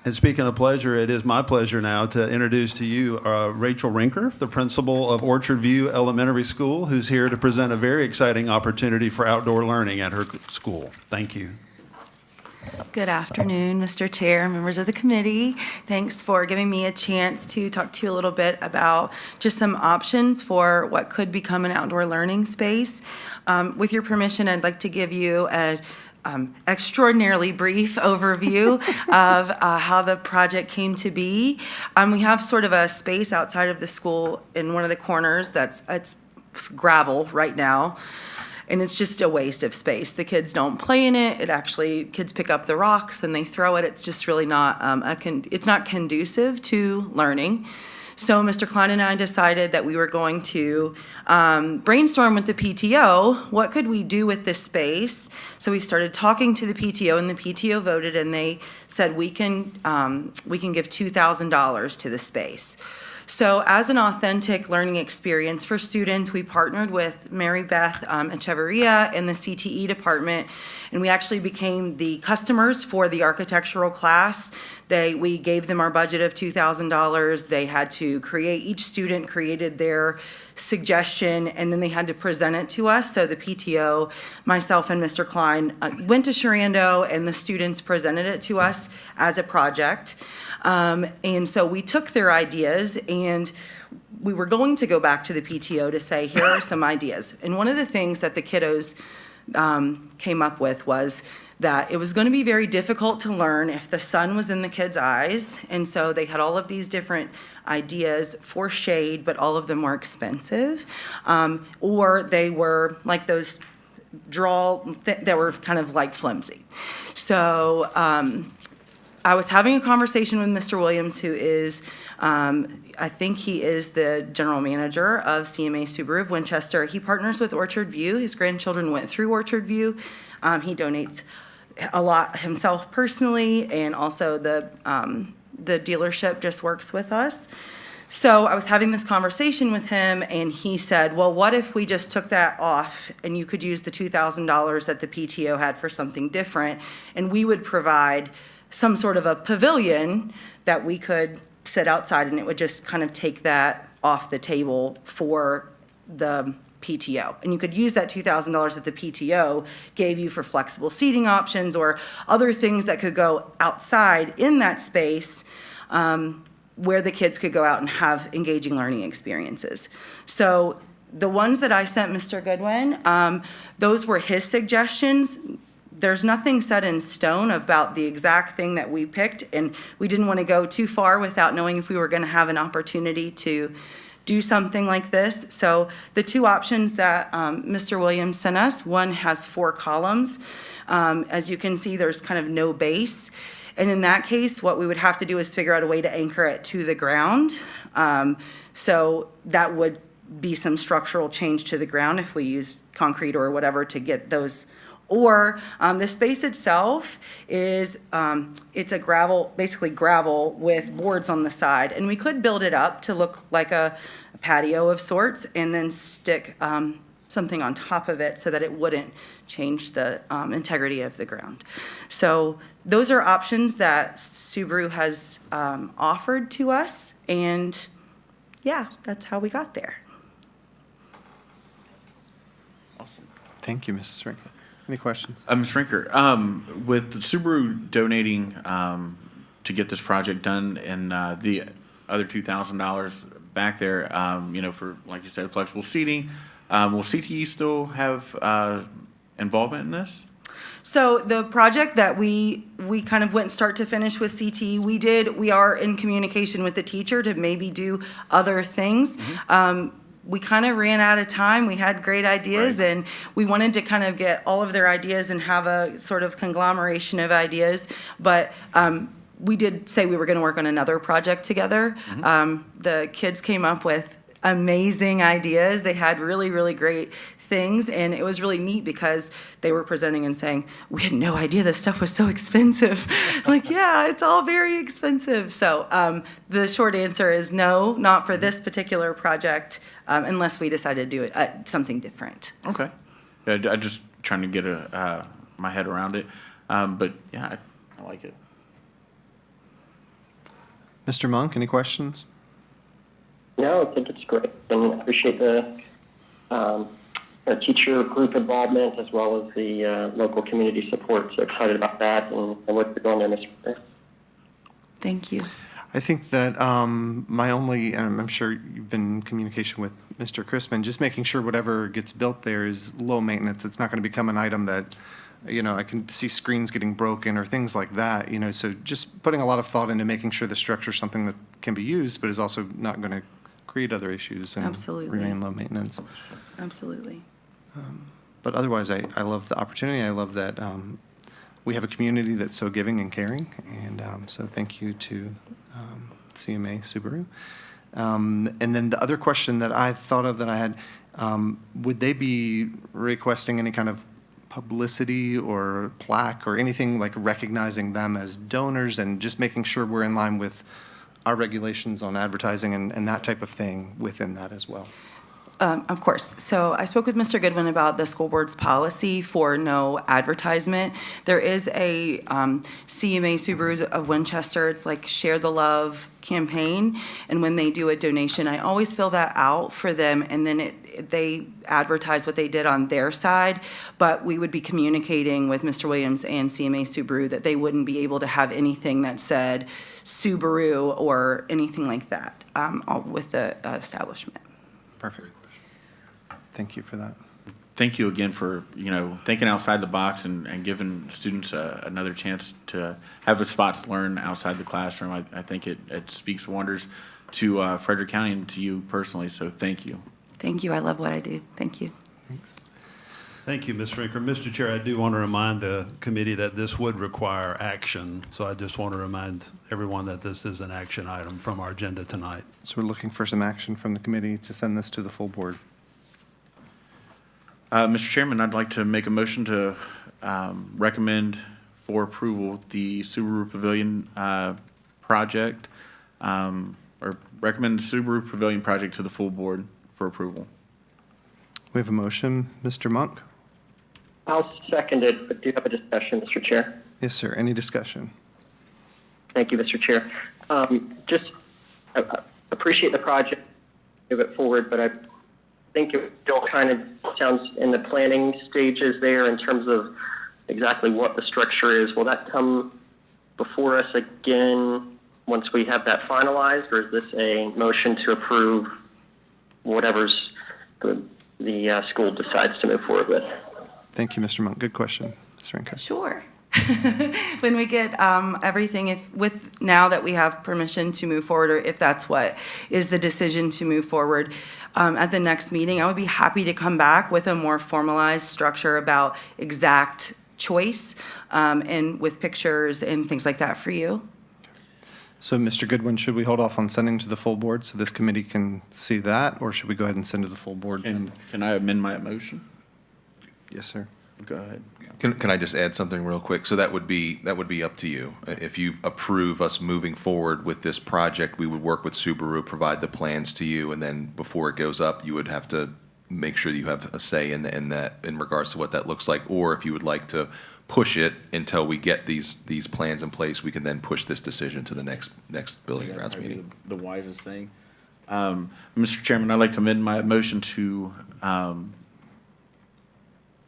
And speaking of pleasure, it is my pleasure now to introduce to you Rachel Rinker, the principal of Orchard View Elementary School, who's here to present a very exciting opportunity for outdoor learning at her school. Thank you. Good afternoon, Mr. Chair, members of the committee. Thanks for giving me a chance to talk to you a little bit about just some options for what could become an outdoor learning space. With your permission, I'd like to give you a extraordinarily brief overview of how the project came to be. We have sort of a space outside of the school in one of the corners it's gravel right now, and it's just a waste of space. The kids don't play in it. Kids pick up the rocks and they throw it. It's just really not it's not conducive to learning. So Mr. Klein and I decided that we were going to brainstorm with the PTO, what could we do with this space? So we started talking to the PTO, and the PTO voted, and they said we can give $2,000 to the space. So as an authentic learning experience for students, we partnered with Mary Beth Echeverria in the CTE department, and we actually became the customers for the architectural class. We gave them our budget of $2,000. They had to each student created their suggestion, and then they had to present it to us. So the PTO, myself and Mr. Klein, went to Sharando, and the students presented it to us as a project. And so we took their ideas, and we were going to go back to the PTO to say, here are some ideas. And one of the things that the kiddos came up with was that it was going to be very difficult to learn if the sun was in the kids' eyes. And so they had all of these different ideas for shade, but all of them were expensive. Or they were like those that were kind of like flimsy. So I was having a conversation with Mr. Williams, who is, I think he is the general manager of CMA Subaru of Winchester. He partners with Orchard View. His grandchildren went through Orchard View. He donates a lot himself personally, and also the dealership just works with us. So I was having this conversation with him, and he said, well, what if we just took that off and you could use the $2,000 that the PTO had for something different, and we would provide some sort of a pavilion that we could sit outside, and it would just kind of take that off the table for the PTO. And you could use that $2,000 that the PTO gave you for flexible seating options or other things that could go outside in that space, where the kids could go out and have engaging learning experiences. So the ones that I sent Mr. Goodwin, those were his suggestions. There's nothing set in stone about the exact thing that we picked, and we didn't want to go too far without knowing if we were going to have an opportunity to do something like this. So the two options that Mr. Williams sent us, one has 4 columns. As you can see, there's kind of no base. And in that case, what we would have to do is figure out a way to anchor it to the ground. So that would be some structural change to the ground if we used concrete or whatever to get those. Or the space itself is, it's a basically gravel with boards on the side. And we could build it up to look like a patio of sorts and then stick something on top of it so that it wouldn't change the integrity of the ground. So those are options that Subaru has offered to us, and yeah, that's how we got there. Awesome. Thank you, Mrs. Rinker. Any questions? Ms. Rinker, with Subaru donating to get this project done and the other $2,000 back there, for, like you said, flexible seating, will CTE still have involvement in this? So the project that we kind of went start to finish with CTE, we are in communication with the teacher to maybe do other things. We kind of ran out of time. We had great ideas, Right. and we wanted to kind of get all of their ideas and have a sort of conglomeration of ideas. But we did say we were going to work on another project together. The kids came up with amazing ideas. They had really, really great things, and it was really neat because they were presenting and saying, we had no idea this stuff was so expensive. Like, yeah, it's all very expensive. So the short answer is no, not for this particular project, unless we decide to do it something different. Okay. Yeah, I just trying to get my head around it. But yeah, I like it. Mr. Monk, any questions? No, I think it's great, and I appreciate the teacher group involvement as well as the local community support. So excited about that and what you're doing there, Ms. Rinker. Thank you. I think that my only, and I'm sure you've been in communication with Mr. Crispin, just making sure whatever gets built there is low maintenance. It's not going to become an item that, I can see screens getting broken or things like that, so just putting a lot of thought into making sure the structure is something that can be used, but is also not going to create other issues and Absolutely. remain low maintenance. Absolutely. But otherwise, I love the opportunity. I love that we have a community that's so giving and caring, and so thank you to CMA Subaru. And then the other question that I thought of that I had, would they be requesting any kind of publicity or plaque or anything like recognizing them as donors and just making sure we're in line with our regulations on advertising and that type of thing within that as well? Of course. So I spoke with Mr. Goodwin about the school board's policy for no advertisement. There is a CMA Subaru of Winchester, it's like Share the Love campaign. And when they do a donation, I always fill that out for them, and then they advertise what they did on their side. But we would be communicating with Mr. Williams and CMA Subaru that they wouldn't be able to have anything that said Subaru or anything like that with the establishment. Perfect. Thank you for that. thank you again for, thinking outside the box and giving students another chance to have a spot to learn outside the classroom. I think it speaks wonders to Frederick County and to you personally, so thank you. Thank you. I love what I do. Thank you. Thank you, Ms. Rinker. Mr. Chair, I do want to remind the committee that this would require action, so I just want to remind everyone that this is an action item from our agenda tonight. So we're looking for some action from the committee to send this to the full board. Mr. Chairman, I'd like to make a motion to recommend for approval the Subaru Pavilion project, or recommend the Subaru Pavilion project to the full board for approval. We have a motion. Mr. Monk? I'll second it, but do have a discussion, Mr. Chair. Yes, sir. Any discussion? Thank you, Mr. Chair. Just appreciate the project, move it forward, but I think it still kind of sounds in the planning stages there in terms of exactly what the structure is. Will that come before us again once we have that finalized, or is this a motion to approve whatever's the school decides to move forward with? Thank you, Mr. Monk. Good question. Ms. Rinker. Sure. When we get everything, now that we have permission to move forward, or if that's what is the decision to move forward at the next meeting, I would be happy to come back with a more formalized structure about exact choice and with pictures and things like that for you. So, Mr. Goodwin, should we hold off on sending to the full board so this committee can see that, or should we go ahead and send to the full board? And can I amend my motion? Yes, sir. Go ahead. Can I just add something real quick? So that would be up to you. If you approve us moving forward with this project, we would work with Subaru, provide the plans to you, and then before it goes up, you would have to make sure that you have a say in that in regards to what that looks like. Or if you would like to push it until we get these plans in place, we can then push this decision to the next building and grounds meeting. The wisest thing. Mr. Chairman, I'd like to amend my motion to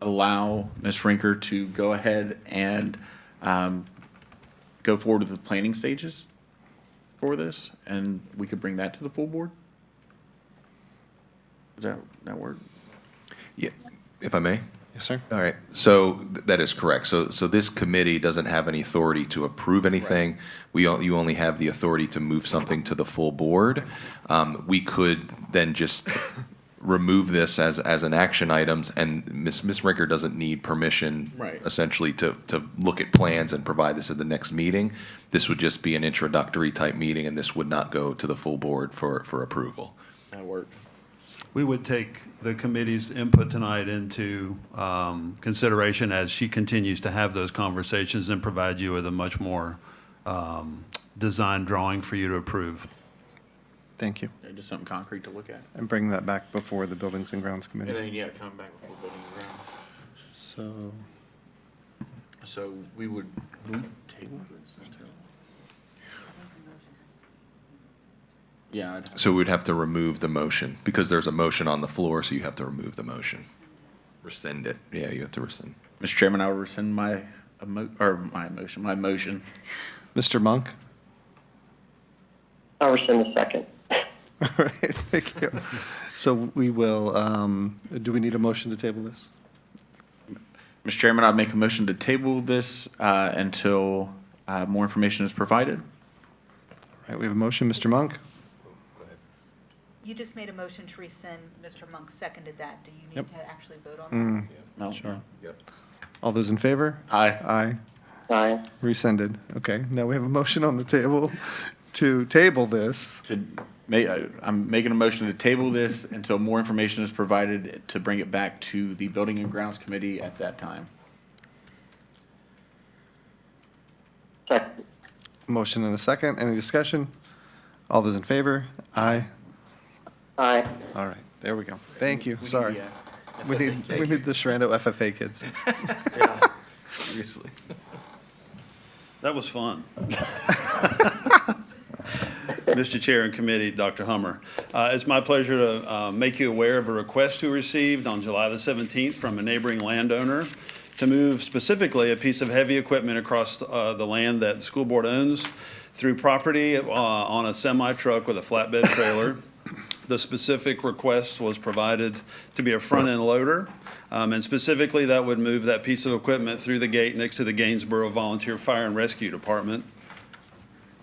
allow Ms. Rinker to go ahead and go forward with the planning stages for this, and we could bring that to the full board. Does that work? Yeah, if I may? Yes, sir. All right, so that is correct. So this committee doesn't have any authority to approve anything. You only have the authority to move something to the full board. We could then just remove this as an action items, and Ms. Rinker doesn't need permission, Right. essentially, to look at plans and provide this at the next meeting. This would just be an introductory type meeting, and this would not go to the full board for approval. That works. We would take the committee's input tonight into consideration as she continues to have those conversations and provide you with a much more designed drawing for you to approve. Thank you. Just something concrete to look at. And bring that back before the Buildings and Grounds And Committee. then, come back before building and grounds. So we would table this until. Yeah, So we'd have to remove the motion, because there's a motion on the floor, so you have to remove the motion. Rescind it. Yeah, you have to rescind. Mr. Chairman, I will rescind my motion. Mr. Monk? I'll rescind the second. All right, thank you. So we will, do we need a motion to table this? Mr. Chairman, I'd make a motion to table this until more information is provided. All right, we have a motion. Mr. Monk? You just made a motion to rescind. Mr. Monk seconded that. Do you Yep. need to actually vote on that? No? Sure. All those in favor? Aye. Aye. Aye. Rescinded. Okay, now we have a motion on the table to table this. I'm making a motion to table this until more information is provided to bring it back to the Building and Grounds Committee at that time. Second. Motion and a second. Any discussion? All those in favor? Aye. Aye. All right, there we go. Thank you. Sorry. Yeah. We need the Sharando FFA kids. Seriously. That was fun. Mr. Chair and Committee, Dr. Hummer, it's my pleasure to make you aware of a request we received on July the 17th from a neighboring landowner to move specifically a piece of heavy equipment across the land that the school board owns through property on a semi-truck with a flatbed trailer. The specific request was provided to be a front-end loader. And specifically, that would move that piece of equipment through the gate next to the Gainesboro Volunteer Fire and Rescue Department.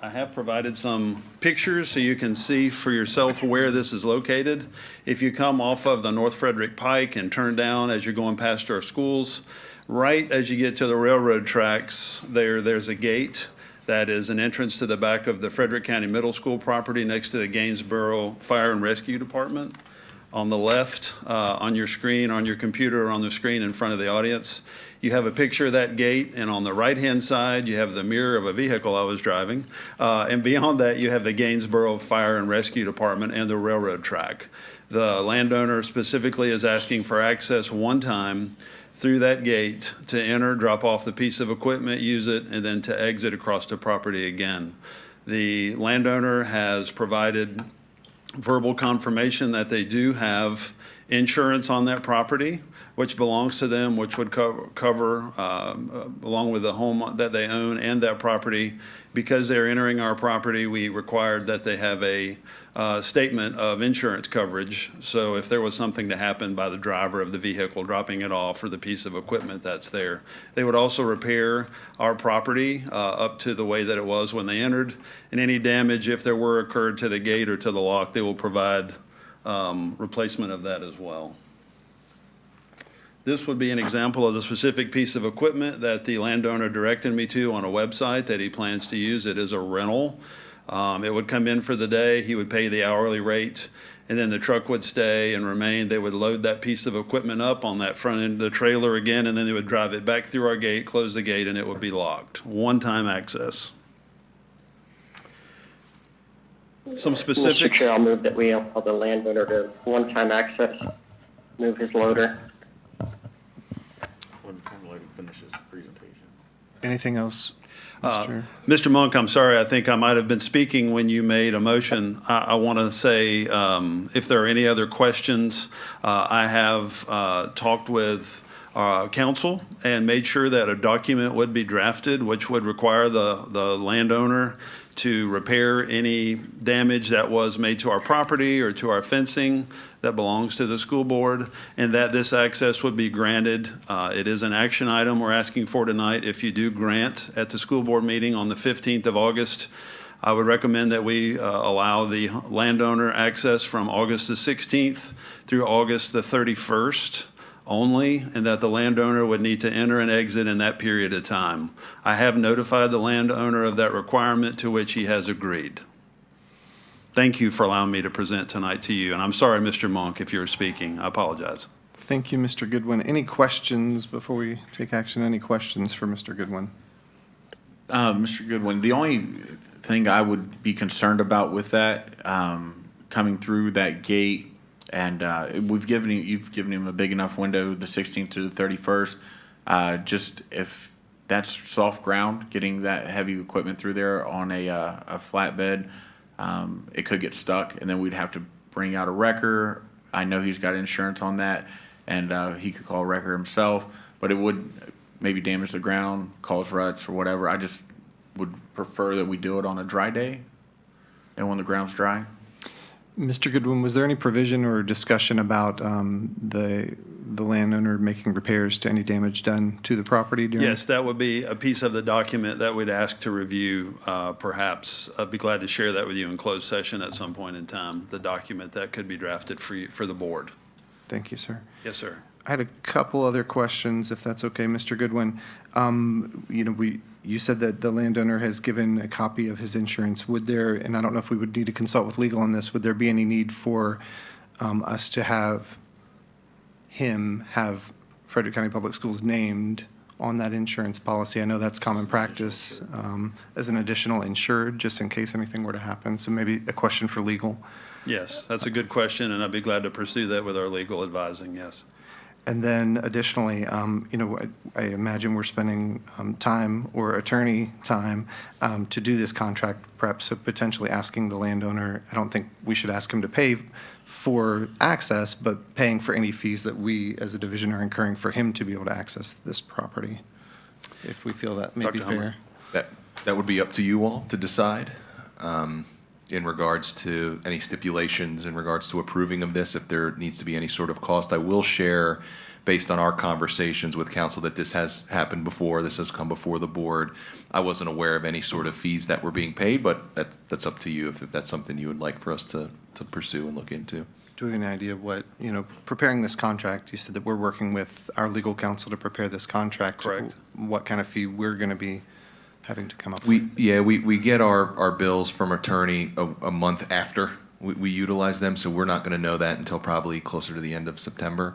I have provided some pictures so you can see for yourself where this is located. If you come off of the North Frederick Pike and turn down as you're going past our schools, right as you get to the railroad tracks, there's a gate that is an entrance to the back of the Frederick County Middle School property next to the Gainesboro Fire and Rescue Department. On the left, on your screen, on your computer, or on the screen in front of the audience, you have a picture of that gate, and on the right-hand side, you have the mirror of a vehicle I was driving. And beyond that, you have the Gainesboro Fire and Rescue Department and the railroad track. The landowner specifically is asking for access one time through that gate to enter, drop off the piece of equipment, use it, and then to exit across the property again. The landowner has provided verbal confirmation that they do have insurance on that property, which belongs to them, which would cover along with the home that they own and that property. Because they're entering our property, we required that they have a statement of insurance coverage. So if there was something to happen by the driver of the vehicle dropping it off or the piece of equipment that's there, they would also repair our property up to the way that it was when they entered. And any damage, if there were occurred to the gate or to the lock, they will provide replacement of that as well. This would be an example of the specific piece of equipment that the landowner directed me to on a website that he plans to use. It is a rental. It would come in for the day, he would pay the hourly rate, and then the truck would stay and remain. They would load that piece of equipment up on that front end of the trailer again, and then they would drive it back through our gate, close the gate, and it would be locked. One-time access. Some specifics. Mr. Chair, I'll move that we allow the landowner to one-time access, move his loader. When Logan finishes the presentation. Anything else, Mr.? Mr. Monk, I'm sorry, I think I might have been speaking when you made a motion. I want to say, if there are any other questions, I have talked with council and made sure that a document would be drafted, which would require the landowner to repair any damage that was made to our property or to our fencing that belongs to the school board, and that this access would be granted. It is an action item we're asking for tonight. If you do grant at the school board meeting on the 15th of August, I would recommend that we allow the landowner access from August the 16th through August the 31st only, and that the landowner would need to enter and exit in that period of time. I have notified the landowner of that requirement, to which he has agreed. Thank you for allowing me to present tonight to you, and I'm sorry, Mr. Monk, if you were speaking. I apologize. Thank you, Mr. Goodwin. Any questions before we take action? Any questions for Mr. Goodwin? Mr. Goodwin, the only thing I would be concerned about with that, coming through that gate, and you've given him a big enough window, the 16th to the 31st. Just if that's soft ground, getting that heavy equipment through there on a flatbed, it could get stuck, and then we'd have to bring out a wrecker. I know he's got insurance on that, and he could call a wrecker himself, but it would maybe damage the ground, cause ruts or whatever. I just would prefer that we do it on a dry day and when the ground's dry. Mr. Goodwin, was there any provision or discussion about the landowner making repairs to any damage done to the property during? Yes, that would be a piece of the document that we'd ask to review, perhaps. I'd be glad to share that with you in closed session at some point in time, the document that could be drafted for you, for the board. Thank you, sir. Yes, sir. I had a couple other questions, if that's okay, Mr. Goodwin. You said that the landowner has given a copy of his insurance. Would there, and I don't know if we would need to consult with legal on this, would there be any need for us to have him have Frederick County Public Schools named on that insurance policy? I know that's common practice as an additional insured, just in case anything were to happen. So maybe a question for legal. Yes, that's a good question, and I'd be glad to pursue that with our legal advising, yes. And then additionally, I imagine we're spending time or attorney time to do this contract prep, so potentially asking the landowner, I don't think we should ask him to pay for access, but paying for any fees that we as a division are incurring for him to be able to access this property, if we feel that may be Dr. Hummer. fair. That would be up to you all to decide. In regards to any stipulations in regards to approving of this, if there needs to be any sort of cost. I will share based on our conversations with council, that this has happened before, this has come before the board. I wasn't aware of any sort of fees that were being paid, but that's up to you if that's something you would like for us to pursue and look into. Do we have any idea of what, preparing this contract, you said that we're working with our legal counsel to prepare this contract. Correct. What kind of fee we're going to be having to come up with? We get our bills from attorney a month after we utilize them, so we're not gonna know that until probably closer to the end of September.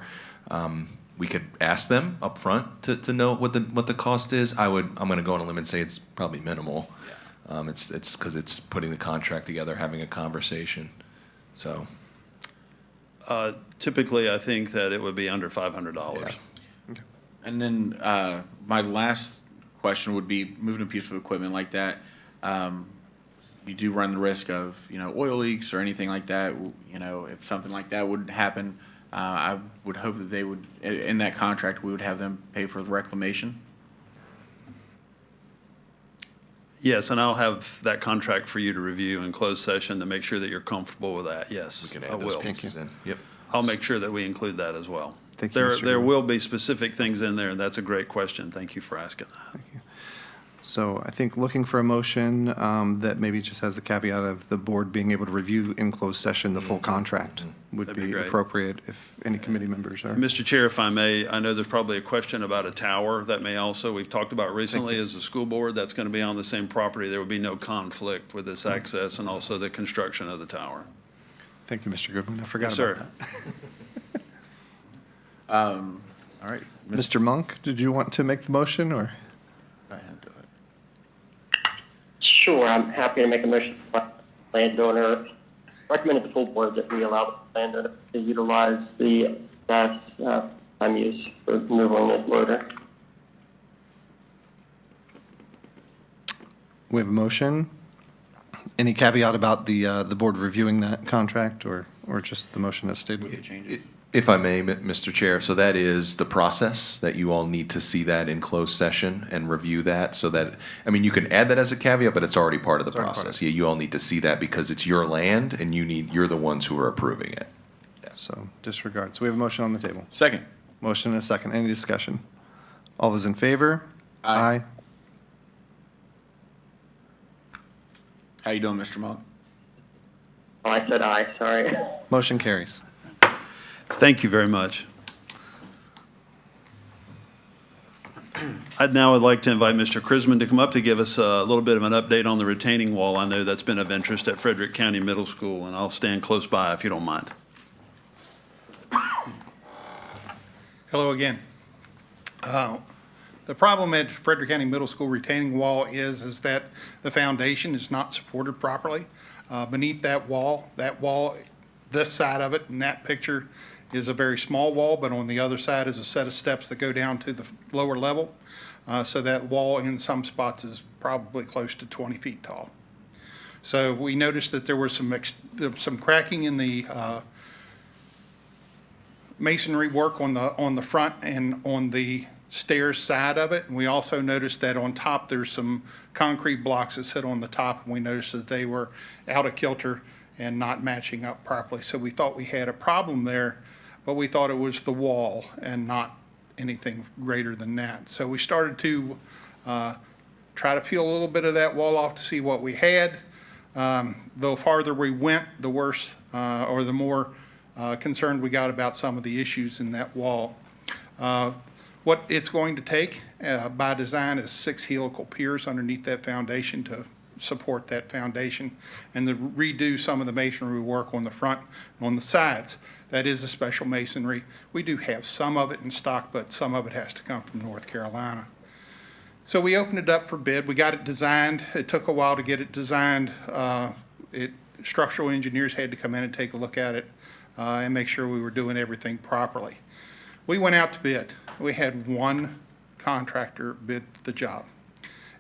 We could ask them up front to know what the cost is. I'm gonna go on a limb and say it's probably minimal. It's because it's putting the contract together, having a conversation, so. Typically, I think that it would be under $500. And then my last question would be, moving a piece of equipment like that, you do run the risk of, oil leaks or anything like that. If something like that would happen, I would hope that they would, in that contract, we would have them pay for the reclamation. Yes, and I'll have that contract for you to review in closed session to make sure that you're comfortable with that. Yes, We can I add those will. pieces in. Yep. I'll make sure that we include that as well. Thank you, There, Mr. there Goodwin. will be specific things in there, and that's a great question. Thank you for asking that. So I think looking for a motion that maybe just has the caveat of the board being able to review in closed session the full contract would That'd be be great. appropriate if any committee members are. Mr. Chair, if I may, I know there's probably a question about a tower that may also, we've talked about recently as a school board, that's going to be on the same property. There would be no conflict with this access and also the construction of the tower. Thank you, Mr. Goodwin. I forgot Yes, about sir. that. All right. Mr. Monk, did you want to make the motion or? Go ahead, do it. Sure, I'm happy to make a motion. Landowner, recommend to the full board that we allow the landowner to utilize the gas time use for removal of loader. We have a motion. Any caveat about the board reviewing that contract or just the motion as stated? We could change it. If I may, Mr. Chair, so that is the process, that you all need to see that in closed session and review that, so that, you can add that as a caveat, but it's already part of the already part of process. Yeah, you all need to see that because it's your land and you're the ones who are approving it. So disregard. So we have a motion on the table. Second. Motion and a second. Any discussion? All those in favor? Aye. How you doing, Mr. Monk? Oh, I said aye, sorry. Motion carries. Thank you very much. I'd now would like to invite Mr. Krisman to come up to give us a little bit of an update on the retaining wall. I know that's been of interest at Frederick County Middle School, and I'll stand close by if you don't mind. Hello again. The problem at Frederick County Middle School retaining wall is that the foundation is not supported properly. Beneath that wall, this side of it in that picture is a very small wall, but on the other side is a set of steps that go down to the lower level. So that wall in some spots is probably close to 20 feet tall. So we noticed that there was some cracking in the masonry work on the front and on the stairs side of it. And we also noticed that on top, there's some concrete blocks that sit on the top, and we noticed that they were out of kilter and not matching up properly. So we thought we had a problem there, but we thought it was the wall and not anything greater than that. So we started to try to peel a little bit of that wall off to see what we had. The farther we went, the worse or the more concerned we got about some of the issues in that wall. What it's going to take by design is 6 helical piers underneath that foundation to support that foundation and to redo some of the masonry work on the front and on the sides. That is a special masonry. We do have some of it in stock, but some of it has to come from North Carolina. So we opened it up for bid. We got it designed. It took a while to get it designed. Structural engineers had to come in and take a look at it and make sure we were doing everything properly. We went out to bid. We had one contractor bid the job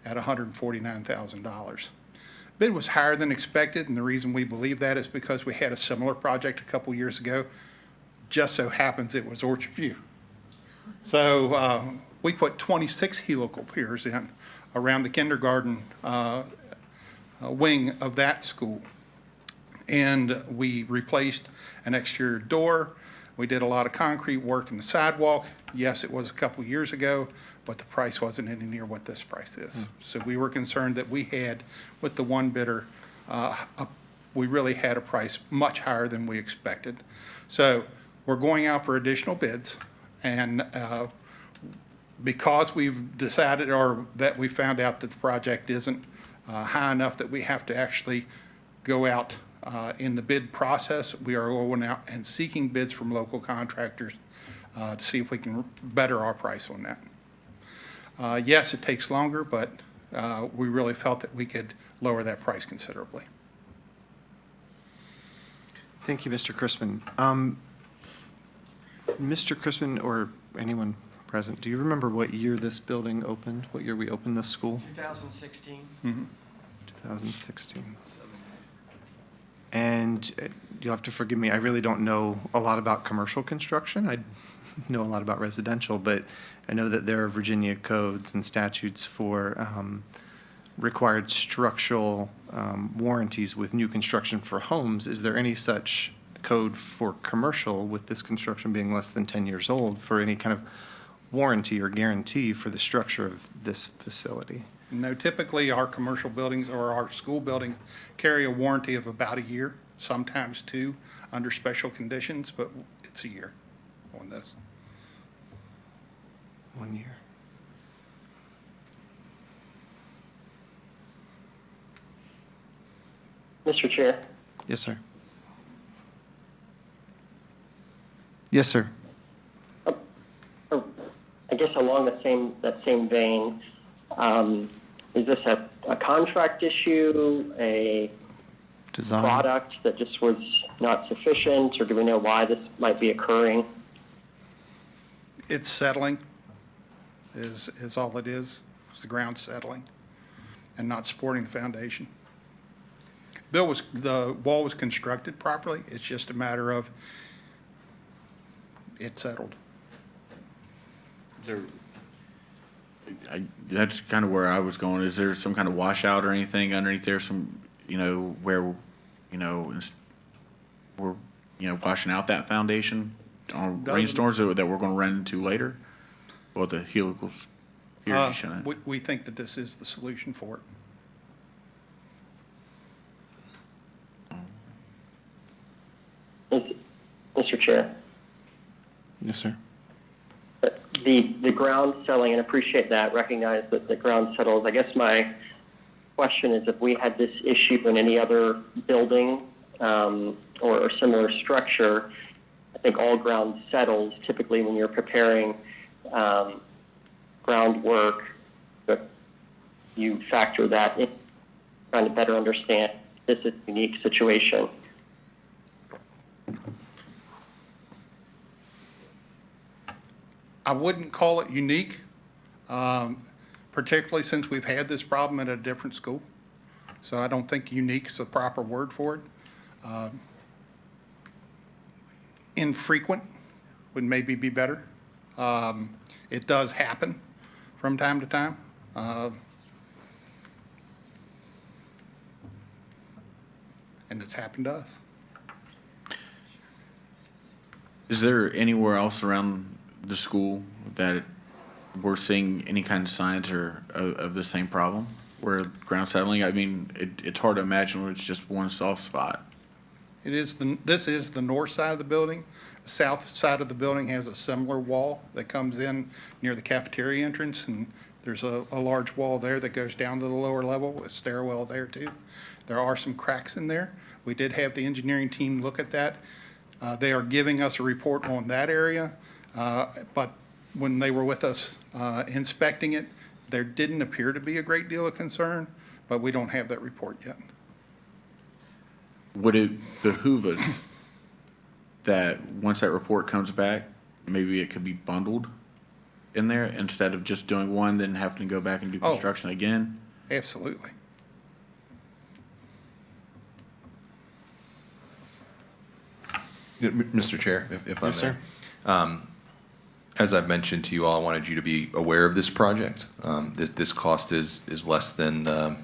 at $149,000. Bid was higher than expected, and the reason we believe that is because we had a similar project a couple years ago. Just so happens it was Orchard View. So we put 26 helical piers in around the kindergarten wing of that school. And we replaced an exterior door. We did a lot of concrete work in the sidewalk. Yes, it was a couple years ago, but the price wasn't any near what this price is. So we were concerned that we had, with the one bidder, we really had a price much higher than we expected. So we're going out for additional bids, and because we've decided, or that we found out that the project isn't high enough that we have to actually go out in the bid process, we are going out and seeking bids from local contractors to see if we can better our price on that. Yes, it takes longer, but we really felt that we could lower that price considerably. Thank you, Mr. Crispin. Mr. Crispin, or anyone present, do you remember what year this building opened? What year we opened this school? 2016. 2016. And you'll have to forgive me, I really don't know a lot about commercial construction. I know a lot about residential, but I know that there are Virginia codes and statutes for required structural warranties with new construction for homes. Is there any such code for commercial, with this construction being less than 10 years old, for any kind of warranty or guarantee for the structure of this facility? No, typically our commercial buildings or our school buildings carry a warranty of about a year, sometimes two, under special conditions, but it's a year on this. 1 year. Mr. Chair, Yes, sir. Yes, sir. I guess along that same vein, is this a contract issue, a Design. product that just was not sufficient, or do we know why this might be occurring? It's settling is all it is. It's the ground settling and not supporting the foundation. The wall was constructed properly. It's just a matter of it settled. That's kind of where I was going. Is there some kind of washout or anything underneath there? Some, where, we're, washing out that foundation on rainstorms that we're going to run into later? Or the helicals irrigation in it? We think that this is the solution for Mr. Chair, Yes, sir. the ground settling, and appreciate that, recognize that the ground settles. I guess my question is, if we had this issue in any other building or similar structure, I think all ground settles typically when you're preparing groundwork, but you factor that in, trying to better understand this is a unique situation. I wouldn't call it unique, particularly since we've had this problem at a different school. So I don't think unique is the proper word for it. Infrequent would maybe be better. It does happen from time to time. And it's happened to us. Is there anywhere else around the school that we're seeing any kind of signs of the same problem, where ground settling? I mean, it's hard to imagine where it's just one soft spot. This is the north side of the building. The south side of the building has a similar wall that comes in near the cafeteria entrance, and there's a large wall there that goes down to the lower level, with a stairwell there too. There are some cracks in there. We did have the engineering team look at that. They are giving us a report on that area, but when they were with us inspecting it, there didn't appear to be a great deal of concern, but we don't have that report yet. Would it behoove us that once that report comes back, maybe it could be bundled in there instead of just doing one, then having to go back and do construction again? Absolutely. Mr. Chair, if I may. Yes, sir. As I've mentioned to you all, I wanted you to be aware of this project. This cost is less than the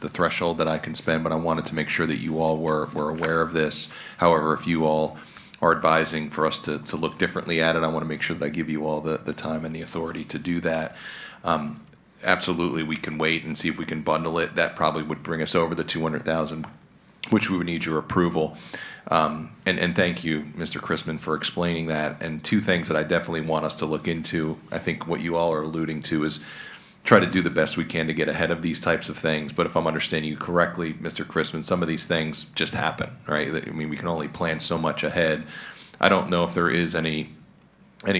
threshold that I can spend, but I wanted to make sure that you all were aware of this. However, if you all are advising for us to look differently at it. I want to make sure that I give you all the time and the authority to do that. Absolutely, we can wait and see if we can bundle it. That probably would bring us over the 200,000, which we would need your approval. And thank you, Mr. Chrisman, for explaining that. And two things that I definitely want us to look into, I think what you all are alluding to is try to do the best we can to get ahead of these types of things. But if I'm understanding you correctly, Mr. Chrisman, some of these things just happen, right? I mean, we can only plan so much ahead. I don't know if there is any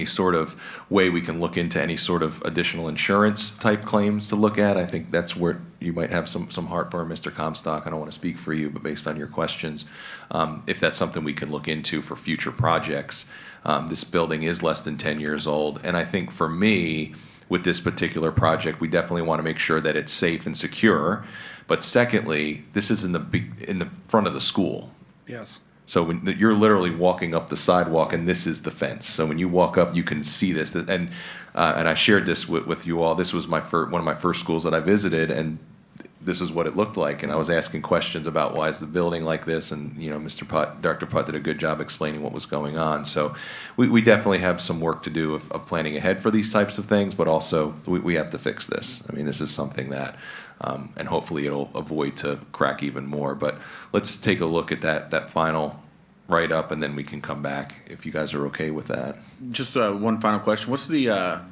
sort of way we can look into any sort of additional insurance type claims to look at. I think that's where you might have some heartburn, Mr. Comstock. I don't want to speak for you, but based on your questions, if that's something we can look into for future projects. This building is less than 10 years old. And I think for me, with this particular project, we definitely want to make sure that it's safe and secure. But secondly, this is in the front of the school. Yes. So when you're literally walking up the sidewalk, and this is the fence. So when you walk up, you can see this. And I shared this with you all. This was one of my first schools that I visited, and this is what it looked like. And I was asking questions about why is the building like this, and Dr. Putt did a good job explaining what was going on. So we definitely have some work to do of planning ahead for these types of things, but also we have to fix this. I mean, this is something that. And hopefully it'll avoid to crack even more. But let's take a look at that final write-up, and then we can come back if you guys are okay with that. Just one final question. What's the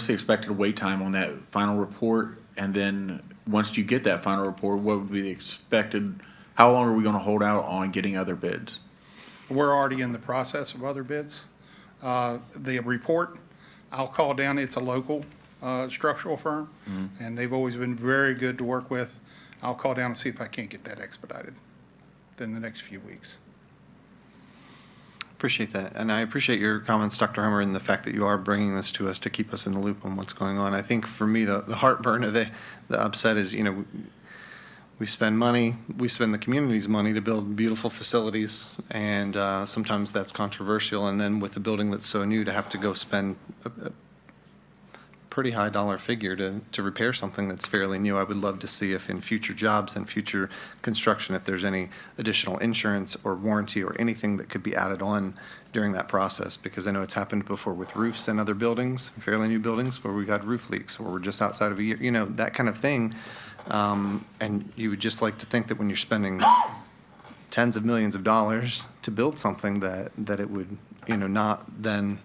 expected wait time on that final report? And then once you get that final report, what would be the expected, how long are we going to hold out on getting other bids? We're already in the process of other bids. The report, I'll call down, it's a local structural firm, and they've always been very good to work with. I'll call down and see if I can't get that expedited within the next few weeks. Appreciate that. And I appreciate your comments, Dr. Hummer, and the fact that you are bringing this to us to keep us in the loop on what's going on. I think for me, the heartburn of the upset is, we spend money, we spend the community's money to build beautiful facilities, and sometimes that's controversial. And then with a building that's so new, to have to go spend a pretty high dollar figure to repair something that's fairly new. I would love to see if in future jobs and future construction, if there's any additional insurance or warranty or anything that could be added on during that process, because I know it's happened before with roofs and other buildings, fairly new buildings, where we got roof leaks or we're just outside of a year, that kind of thing. And you would just like to think that when you're spending tens of millions of dollars to build something that it would, not then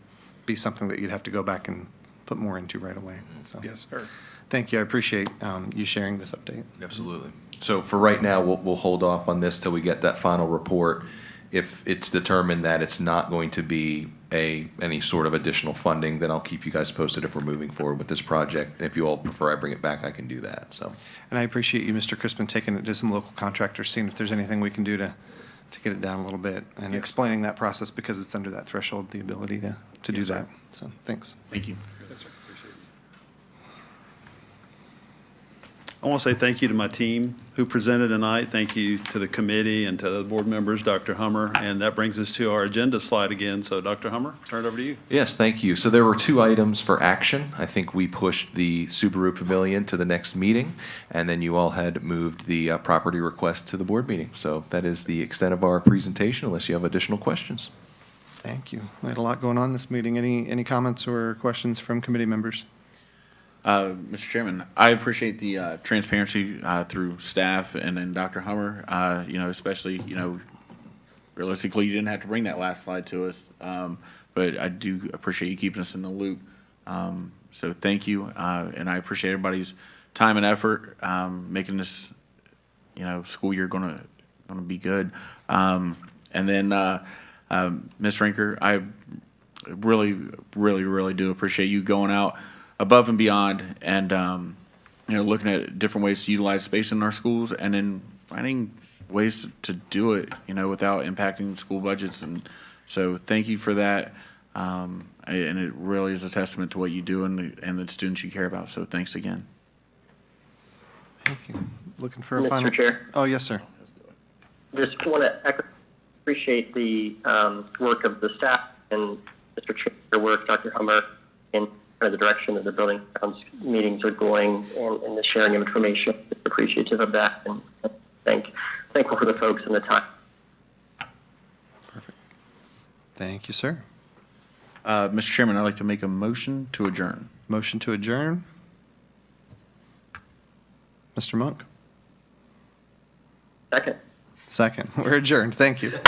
be something that you'd have to go back and put more into right away. So, Yes, sir. thank you. I appreciate you sharing this update. Absolutely. So for right now, we'll hold off on this till we get that final report. If it's determined that it's not going to be any sort of additional funding, then I'll keep you guys posted if we're moving forward with this project. And if you all prefer I bring it back, I can do that. So. And I appreciate you, Mr. Crispin, taking it to some local contractors, seeing if there's anything we can do to get it down a little bit, and explaining that process, because it's under that threshold, the ability to do Yes, sir. that. So thanks. Thank you. Yes, sir. Appreciate it. I want to say thank you to my team who presented tonight. Thank you to the committee and to the board members, Dr. Hummer. And that brings us to our agenda slide again. So Dr. Hummer, turn it over to you. Yes, thank you. So there were 2 items for action. I think we pushed the Subaru Pavilion to the next meeting, and then you all had moved the property request to the board meeting. So that is the extent of our presentation, unless you have additional questions. Thank you. We had a lot going on this meeting. Any comments or questions from committee members? Mr. Chairman, I appreciate the transparency through staff and then Dr. Hummer, especially, realistically, you didn't have to bring that last slide to us, but I do appreciate you keeping us in the loop. So thank you, and I appreciate everybody's time and effort making this, school year gonna be good. And then, Ms. Rinker, I really, really, really do appreciate you going out above and beyond, and looking at different ways to utilize space in our schools, and then finding ways to do it, without impacting school budgets. And so, thank you for that. And it really is a testament to what you do and the students you care about. So, thanks again. Thank you. Looking for a Mr. final. Chair. Oh, yes, sir. Just want to appreciate the work of the staff and Mr. Chair, your work, Dr. Hummer, in the direction that the building grounds meetings are going, and the sharing of information. Appreciative of that, and thankful for the folks and the time. Thank you, sir. Mr. Chairman, I'd like to make a motion to adjourn. Motion to adjourn. Mr. Monk? Second. Second. We're adjourned. Thank you.